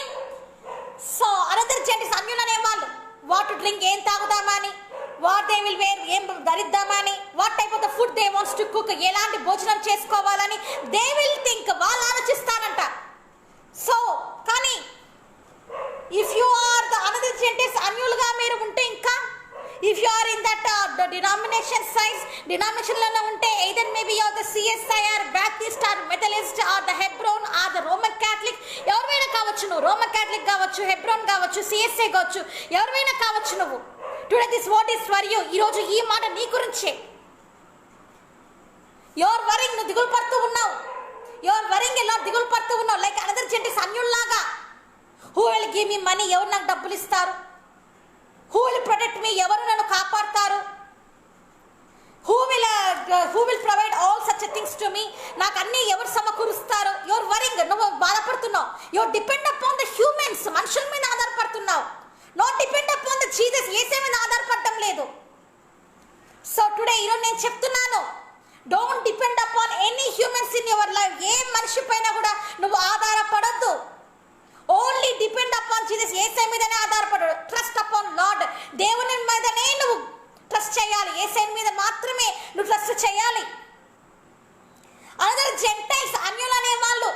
సో అనదర్ జెంటిల్స్, అన్యులు అనేవాళ్ళు వాట్ టు డ్రింక్, ఏం తాగుదామా అని, వాట్ దే విల్ వేర్, ఏం ధరిద్దామా అని, what type of the food they wants to cook, ఎలాంటి భోజనం చేసుకోవాలని దే విల్ థింక్, వాళ్ళు ఆలోచిస్తారంట. సో కానీ if you are the another gentiles, అన్యులుగా మీరు ఉంటే, ఇంకా if you are in that డినామినేషన్లలో ఉంటే, either maybe you are the CSIR, Baptist or Methodist or the Hebron or the Roman Catholic, ఎవరైనా కావచ్చు. నువ్వు రోమన్ క్యాథలిక్ కావచ్చు, హెబ్రోన్ కావచ్చు, సిఎస్ఐ కావచ్చు, ఎవరైనా కావచ్చు. నువ్వు today this what is for you. ఈరోజు ఈ మాట నీ గురించే. యువర్ వరింగ్, నువ్వు దిగులు పడుతూ ఉన్నావు. యువర్ వరింగ్, ఎలా దిగులు పడుతూ ఉన్నావు. లైక్ అనదర్ జెంటిల్స్, అన్యుల్లాగా. Who will give me money, ఎవరు నాకు డబ్బులు ఇస్తారు? హూ విల్ ప్రొటెక్ట్ మీ, ఎవరు నన్ను కాపాడుతారు? Who will provide all such things to me, నాకు అన్ని ఎవరు సమకూరుస్తారు? యువర్ వరింగ్, నువ్వు బాధపడుతున్నావు. Your depend upon the humans, మనుషుల మీద ఆధారపడుతున్నావు. Not depend upon the Jesus, Yesayya మీద ఆధారపడటం లేదు. సో టుడే, ఈరోజు నేను చెప్తున్నాను, don't depend upon any humans in your life. ఏ మనిషి పైన కూడా నువ్వు ఆధారపడద్దు. Only depend upon Jesus, Yesayya మీదనే ఆధారపడు. ట్రస్ట్ అపాన్ లార్డ్, దేవుని మీదనే నువ్వు ట్రస్ట్ చేయాలి. అనదర్ జెంటైల్స్, అన్యులు అనే వాళ్ళు,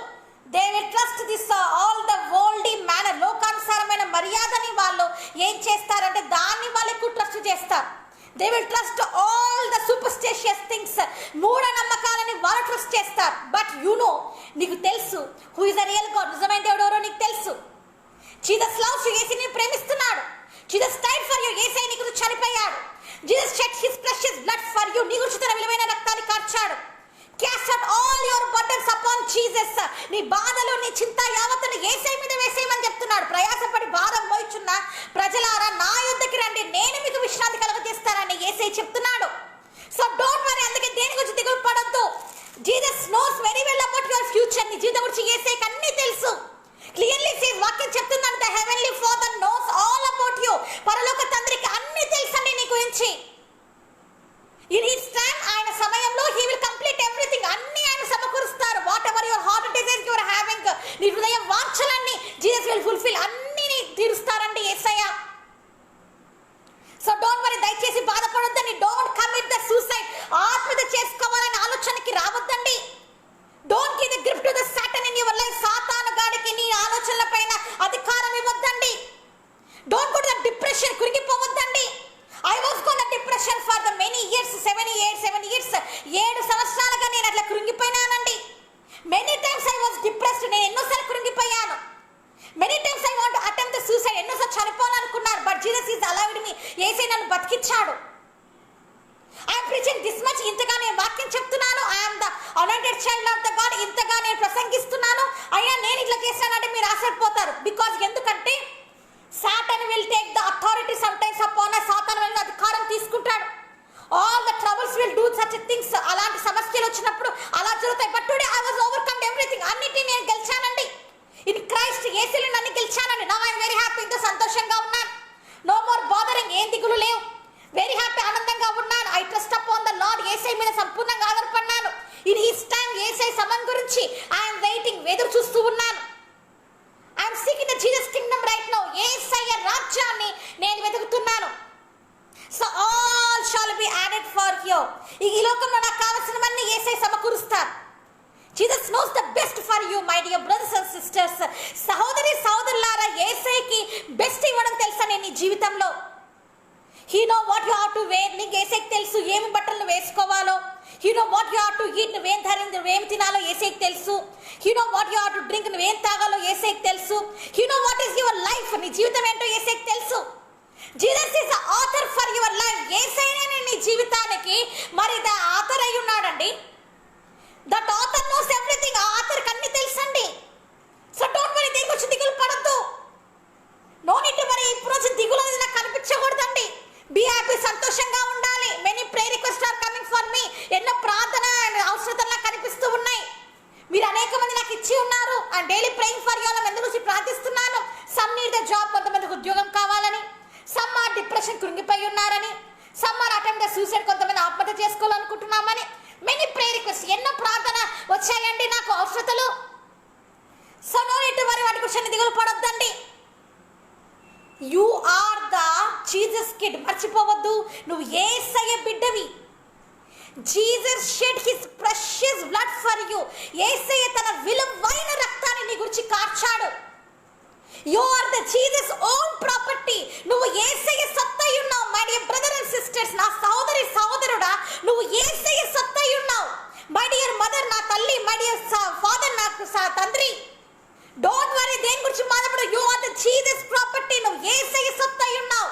they will trust this all the worldly manner, లోకానుసారమైన మర్యాదని వాళ్ళు ఏం చేస్తారంటే దాన్ని వాళ్ళు ఎక్కువ ట్రస్ట్ చేస్తారు. They will trust all the superstitious things, మూఢనమ్మకాలని వాళ్ళు ట్రస్ట్ చేస్తారు. బట్ యు నో, నీకు తెలుసు who is the real God, నిజమైన దేవుడు ఎవరో నీకు తెలుసు. జీసస్ లవ్స్ యు, యేసుని ప్రేమిస్తున్నాడు. Jesus died for you, Yesayya నీ గురించి చనిపోయాడు. Jesus shed his precious blood for you, నీ గురించి తన విలువైన రక్తాన్ని కార్చాడు. Cast out all your burdens upon Jesus. నీ బాధలు నీ చింత యావత్తును యేసయ్య మీద వేసేయమని చెప్తున్నాడు. ప్రయాసపడి భారం మోయుచున్న ప్రజలారా నా యొద్దకి రండి, నేను మీకు విశ్రాంతి కలుగజేస్తానని యేసయ్య చెప్తున్నాడు. సో డోంట్ వరీ, అందుకే దేని గురించి దిగులు పడొద్దు. Jesus knows very well about your future. నీ జీవితం గురించి యేసయ్యకి అన్నీ తెలుసు. క్లియర్లీ సేస్, వాక్యం చెప్తున్నాను, the heavenly father nose all about you. పరలోక తండ్రికి అన్నీ తెలుసండి నీ గురించి. ఇన్ హిస్ టైం, ఆయన సమయంలో హీ విల్ కంప్లీట్ ఎవ్రీథింగ్, అన్ని ఆయన సమకూరుస్తారు. Whatever your heart desires your having, నీ హృదయ వాంఛలన్నీ జీసస్ విల్ ఫుల్ఫిల్, అన్ని తీరుస్తారండి యేసయ్య. సో డోంట్ వరీ, దయచేసి బాధపడొద్దండి. డోంట్ కమిట్ ద సూసైడ్, ఆత్మహత్య చేసుకోవాలనే ఆలోచనకి రావద్దండి. Don't give the grip to the Satan in your life. సాతాను గాడికి నీ ఆలోచనల పైన అధికారం ఇవ్వద్దండి. Don't go to the depression, కురిగిపోవద్దండి. I was going to depression for the many years, 7 years, 7 సంవత్సరాలుగా నేను అట్లా కృంగిపోయినానండి. Many times I was depressed, నేను ఎన్నోసార్లు కృంగిపోయాను. Many times I want to attempt the suicide, ఎన్నోసార్లు చనిపోవాలనుకున్నాను. But Jesus is allowed me, యేసయ్య నన్ను బతికించాడు. I am preaching this much, ఇంతగా నేను వాక్యం చెప్తున్నాను. I am the anointed child of the God, ఇంతగా నేను ప్రసంగిస్తున్నాను. అయ్యా నేను ఇట్లా చేశానంటే మీరు ఆశ్చర్యపోతారు. బికాజ్ ఎందుకంటే Satan will take the authority sometimes upon us. సాతాను వల్ల అధికారం తీసుకుంటాడు. All the troubles will do such things. అలాంటి సమస్యలు వచ్చినప్పుడు అలా జరుగుతాయి. But today I was overcome everything. అన్నిటిని నేను గెలిచానండి. ఇన్ క్రైస్ట్ యేసులో నన్ను గెలిచానండి. Now I am very happy, ఇంత సంతోషంగా ఉన్నాను. No more bothering, ఏం దిగులు లేవు. వెరీ హ్యాపీ, ఆనందంగా ఉన్నాను. I trust upon the Lord, యేసయ్య మీద సంపూర్ణంగా ఆధారపడ్డాను. ఇన్ హిస్ టైం, యేసయ్య సమయం గురించి I am waiting, ఎదురు చూస్తూ ఉన్నాను. I am seeking the Jesus kingdom right now. యేసయ్య రాజ్యాన్ని నేను వెతుకుతున్నాను. So all shall be added for you. ఈ లోకంలో నాకు కావాల్సినవన్నీ యేసయ్య సమకూరుస్తారు. Jesus knows the best for you, my dear brothers and sisters. సహోదరి సహోదరులారా, యేసయ్యకి బెస్ట్ ఇవ్వడం తెలుసా నీ జీవితంలో. He know what you have to wear. నీకు యేసయ్యకి తెలుసు ఏమి బట్టలు వేసుకోవాలో. He know what you have to eat, నువ్వేం నువ్వేం తినాలో యేసయ్యకి తెలుసు. He know what you have to drink, నువ్వేం తాగాలో యేసయ్యకి తెలుసు. He know what is your life, నీ జీవితం ఏంటో యేసయ్యకి తెలుసు. Jesus is the author for your life. యేసయ్యనే నీ జీవితానికి మరి ద ఆథర్ అయి ఉన్నాడండి. That author knows everything. ఆ ఆథర్కి అన్ని తెలుసండి. సో డోంట్ వరీ, దేని గురించి దిగులు పడద్దు. No need to worry. ఇప్పుడు వచ్చి దిగులు అనేది నాకు కనిపించకూడదండి. బీ హ్యాపీ, సంతోషంగా ఉండాలి. Many prayer request are coming for me. ఎన్నో ప్రార్థన అవసరతలు నాకు కనిపిస్తూ ఉన్నాయి. మీరు అనేక మంది నాకు ఇచ్చి ఉన్నారు. And daily praying for you. ఎందుకు ప్రార్థిస్తున్నాను. సమ్ నీడ్ ద జాబ్, కొంతమందికి ఉద్యోగం కావాలని. సమ్ ఆర్ డిప్రెషన్, కృంగిపోయి ఉన్నారని. Some are attempt the suicide, కొంతమంది ఆత్మహత్య చేసుకోవాలనుకుంటున్నామని. మెనీ ప్రేయర్ రిక్వెస్ట్, ఎన్నో ప్రార్థన వచ్చాయండి నాకు అవసరతలు. So no need to worry, వాటి గురించి దిగులు పడొద్దండి. You are the Jesus kid. మర్చిపోవద్దు, నువ్వు యేసయ్య బిడ్డవి. Jesus shed his precious blood for you. Yesayya తన విలువైన రక్తాన్ని నీ గురించి కార్చాడు. You are the Jesus own property. నువ్వు యేసయ్య సొత్తై ఉన్నావు. My dear brother and sisters, నా సహోదరి సహోదరుడా, నువ్వు యేసయ్య సొత్తై ఉన్నావు. మై డియర్ మదర్, నా తల్లి. మై డియర్ ఫాదర్, నాకు తండ్రి. డోంట్ వరీ, దేని గురించి బాధపడు. You are the Jesus property. నువ్వు యేసయ్య సొత్తై ఉన్నావు.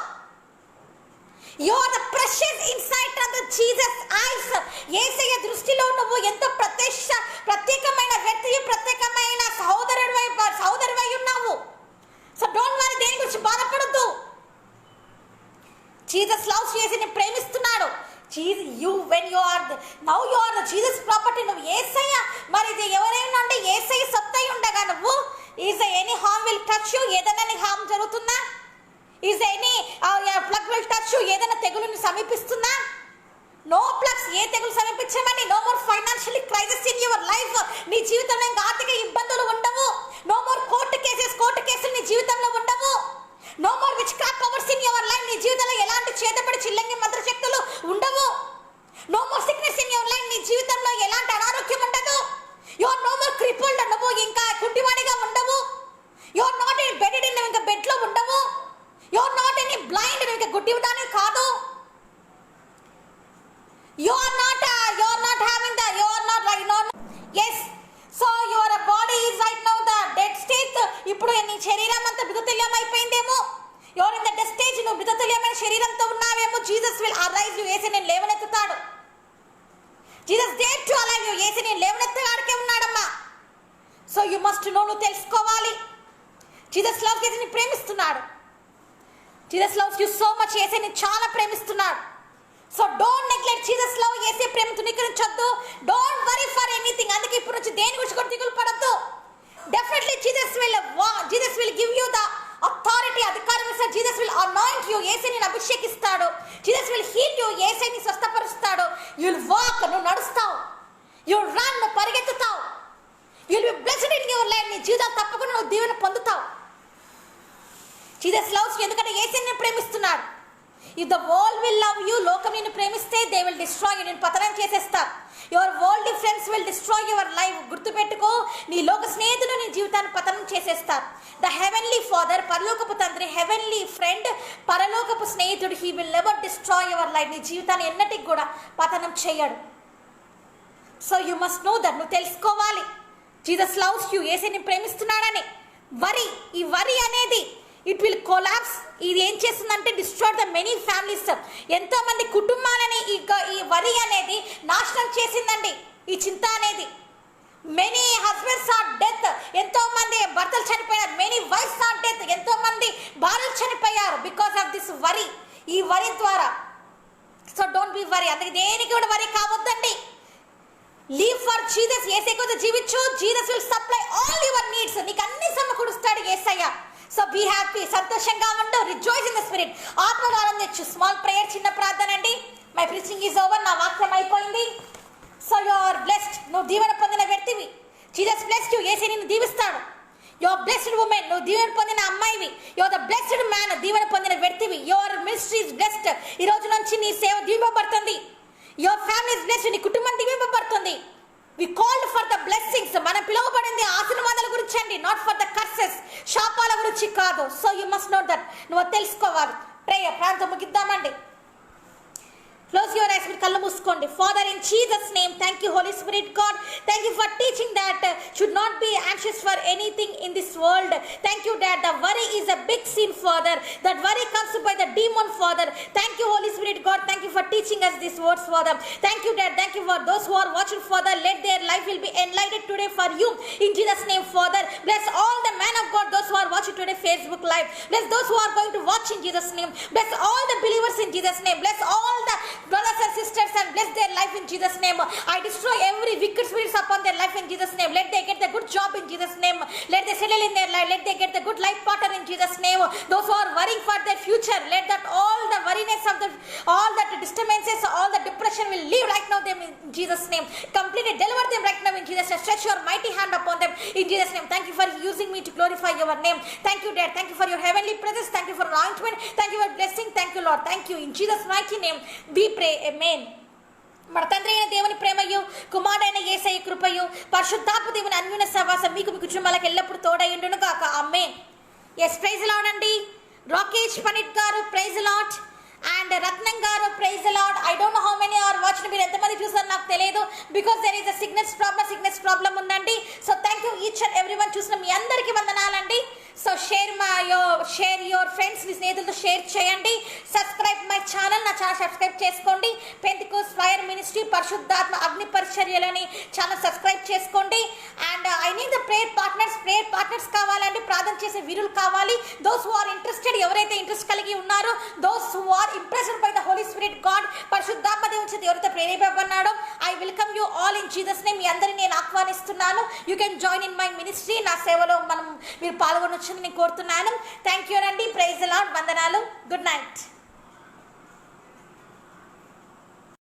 You are the precious insight of the Jesus eyes. Yesayya దృష్టిలో నువ్వు ఎంతో ప్రత్యేకమైన వ్యక్తి, ప్రత్యేకమైన సహోదరుడివై ఉన్నావు. సో డోంట్ వరీ, దేని గురించి బాధపడద్దు. జీసస్ లవ్స్ యు, యేసయ్యని ప్రేమిస్తున్నాడు. when you are now you are the Jesus property. నువ్వు యేసయ్య మరి ఇది ఎవరైనా అంటే యేసయ్య సొత్తై ఉండగా నువ్వు is there any harm will touch you? ఏదైనా నీకు హామ్ జరుగుతుందా? is there any plug will touch you? ఏదైనా తెగులుని సమీపిస్తుందా? నో ప్లగ్స్, ఏ తెగులు సమీపించమని. No more financial crisis in your life. నీ జీవితంలో ఇంకా ఆర్థిక ఇబ్బందులు ఉండవు. నో మోర్ కోర్టు కేసులు నీ జీవితంలో ఉండవు. No more witchcraft powers in your life. నీ జీవితంలో ఎలాంటి చేతపడి చిల్లంగి మంత్రశక్తులు ఉండవు. No more sickness in your life. నీ జీవితంలో ఎలాంటి అనారోగ్యం ఉండదు. You are no more crippled. నువ్వు ఇంకా కుంటివాడిగా ఉండవు. You are not in bedded. నువ్వు ఇంకా బెడ్లో ఉండవు. You are not any blind. నువ్వు ఇంకా గుడ్డివాడిని కాదు. You are not having the, you are not right now. Yes, so your body is right now the dead state. ఇప్పుడు నీ శరీరం అంతా మృతతుల్యం అయిపోయిందేమో. You are in the dead stage. నువ్వు మృతతుల్యమైన శరీరంతో ఉన్నావేమో. Jesus will arise you. యేసు నేను లేవనెత్తుతాడు. Jesus dared to alive you. యేసు నేను లేవనెత్తగాడికే ఉన్నాడమ్మా. So you must know, నువ్వు తెలుసుకోవాలి. Jesus loves you. యేసు నిన్ను ప్రేమిస్తున్నాడు. Jesus loves you so much. యేసు నిన్ను చాలా ప్రేమిస్తున్నాడు. So don't neglect Jesus love. యేసే ప్రేమను తునీకరించొద్దు. Don't worry for anything. అందుకే ఇప్పుడు నుంచి దేని గురించి కూడా దిగులు పడొద్దు. Definitely Jesus will give you the authority. అధికారం ఇస్తాడు. Jesus will anoint you. యేసే నిన్ను అభిషేకిస్తాడు. Jesus will heal you. యేసే నిన్ను స్వస్థపరుస్తాడు. You will walk. నువ్వు నడుస్తావు. You will run. నువ్వు పరిగెత్తుతావు. You will be blessed in your life. నీ జీవితం తప్పకుండా నువ్వు దీవెన పొందుతావు. Jesus loves you. ఎందుకంటే యేసే నిన్ను ప్రేమిస్తున్నాడు. If the world will love you, లోకం నిన్ను ప్రేమిస్తే they will destroy you. నిన్ను పతనం చేసేస్తారు. Your worldly friends will destroy your life. గుర్తుపెట్టుకో, నీ లోక స్నేహితులు నీ జీవితాన్ని పతనం చేసేస్తారు. The heavenly father, పరలోకపు తండ్రి, heavenly friend, పరలోకపు స్నేహితుడు, he will never destroy your life. నీ జీవితాన్ని ఎన్నటికి కూడా పతనం చేయడు. So you must know that. నువ్వు తెలుసుకోవాలి. Jesus loves you. యేసు నిన్ను ప్రేమిస్తున్నాడని. ఈ వరి అనేది ఇట్ విల్ కొలాప్స్. ఇది ఏం చేస్తుందంటే డిస్ట్రాయ్ ద మెనీ ఫ్యామిలీస్. ఎంతో మంది కుటుంబాలని ఈ వరి అనేది నాశనం చేసిందండి. ఈ చింత అనేది మెనీ హస్బెండ్స్ ఆర్ డెత్. ఎంతో మంది భర్తలు చనిపోయారు. Many wives are death. ఎంతో మంది భార్యలు చనిపోయారు బికాస్ ఆఫ్ దిస్ వరి. ఈ వరి ద్వారా. సో డోంట్ బి వరి. అందుకే దేనికి కూడా వరి కావద్దండి. Leave for Jesus. యేసే కోసం జీవించు. Jesus will supply all your needs. నీకు అన్ని సమకూరుస్తాడు యేసయ్య. So be happy. సంతోషంగా ఉండు. Rejoice in the spirit. ఆత్మలో ఆనందించు. స్మాల్ ప్రేయర్, చిన్న ప్రార్థన అండి. My preaching is over. నా వాక్యం అయిపోయింది. So you are blessed. నువ్వు దీవెన పొందిన వ్యక్తివి. Jesus blessed you. యేసే నిన్ను దీవిస్తాడు. You are blessed women. నువ్వు దీవెన పొందిన అమ్మాయివి. You are the blessed man. దీవెన పొందిన వ్యక్తివి. Your ministry is blessed. ఈ రోజు నుంచి నీ సేవ దీవింపబడుతుంది. Your family is blessed. నీ కుటుంబం దీవింపబడుతుంది. We called for the blessings. మనం పిలువబడింది ఆశీర్వాదాల గురించి అండి. Not for the curses. శాపాల గురించి కాదు. So you must know that. నువ్వు తెలుసుకోవాలి. ప్రేయర్ ప్రార్థన ముగిద్దామండి. Close your eyes. కళ్ళు మూసుకోండి. Father, in Jesus' name, thank you, Holy Spirit God. Thank you for teaching that should not be anxious for anything in this world. Thank you, Dad. The worry is a big sin, Father. That worry comes by the demon, Father. Thank you, Holy Spirit God. Thank you for teaching us these words, Father. Thank you, Dad. Thank you for those who are watching, Father. Let their life will be enlightened today for you. In Jesus' name, Father. Bless all the men of God, those who are watching today Facebook Live. Bless those who are going to watch in Jesus' name. Bless all the believers in Jesus' name. Bless all the brothers and sisters and bless their life in Jesus' name. I destroy every wicked spirits upon their life in Jesus' name. Let they get the good job in Jesus' name. Let they settle in their life. Let they get the good life partner in Jesus' name. Those who are worrying for their future, let that all the worriness of all that disturbances, all the depression will leave right now them in Jesus' name. Completely deliver them right now in Jesus' name. Stretch your mighty hand upon them in Jesus' name. Thank you for using me to glorify your name. Thank you, Dad. Thank you for your heavenly presence. Thank you for anointment. Thank you for blessing. Thank you, Lord. Thank you. In Jesus' mighty name we pray. Amen. మన తండ్రి అయిన దేవుని ప్రేమయు, కుమారుడైన యేసయ్య కృపయు, పరిశుద్ధాత్మ దేవుని అన్యోన్య సహవాసం మీకు మీ కుటుంబాలకు ఎల్లప్పుడూ తోడైండును గాక. ఆమేన్. ఎస్, ప్రైజ్ లార్డ్ అండి. రాకేష్ పనిట్ గారు praise lord. And Ratnam garu praise Lord. I don't know how many are watching. మీరు ఎంతమంది చూసారు నాకు తెలియదు. Because there is a signals problem ఉందండి. So thank you each and every one. చూసిన మీ అందరికీ వందనాలండి. సో షేర్ యువర్ ఫ్రెండ్స్, మీ స్నేహితులతో షేర్ చేయండి. Subscribe my channel. నా ఛానల్ సబ్స్క్రైబ్ చేసుకోండి. పెంతికోస్ట్ ఫైర్ మినిస్ట్రీ పరిశుద్ధాత్మ అగ్ని పరిచర్యలని ఛానల్ సబ్స్క్రైబ్ చేసుకోండి. And I need the prayer partners కావాలండి. ప్రార్థన చేసే వీరులు కావాలి. దోస్ హు ఆర్ ఇంట్రెస్టెడ్, ఎవరైతే ఇంట్రెస్ట్ కలిగి ఉన్నారో, those who are impressed by the Holi spirit God, పరిశుద్ధాత్మ దేవుని చేత ఎవరైతే ప్రేరేపబడ్డాడో, I welcome you all in Jesus name. మీ అందరినీ నేను ఆహ్వానిస్తున్నాను. You can join in my ministry. నా సేవలో మీరు పాల్గొనొచ్చని నేను కోరుతున్నాను. థ్యాంక్ యూ అండి. Praise the Lord. వందనాలు. Good night.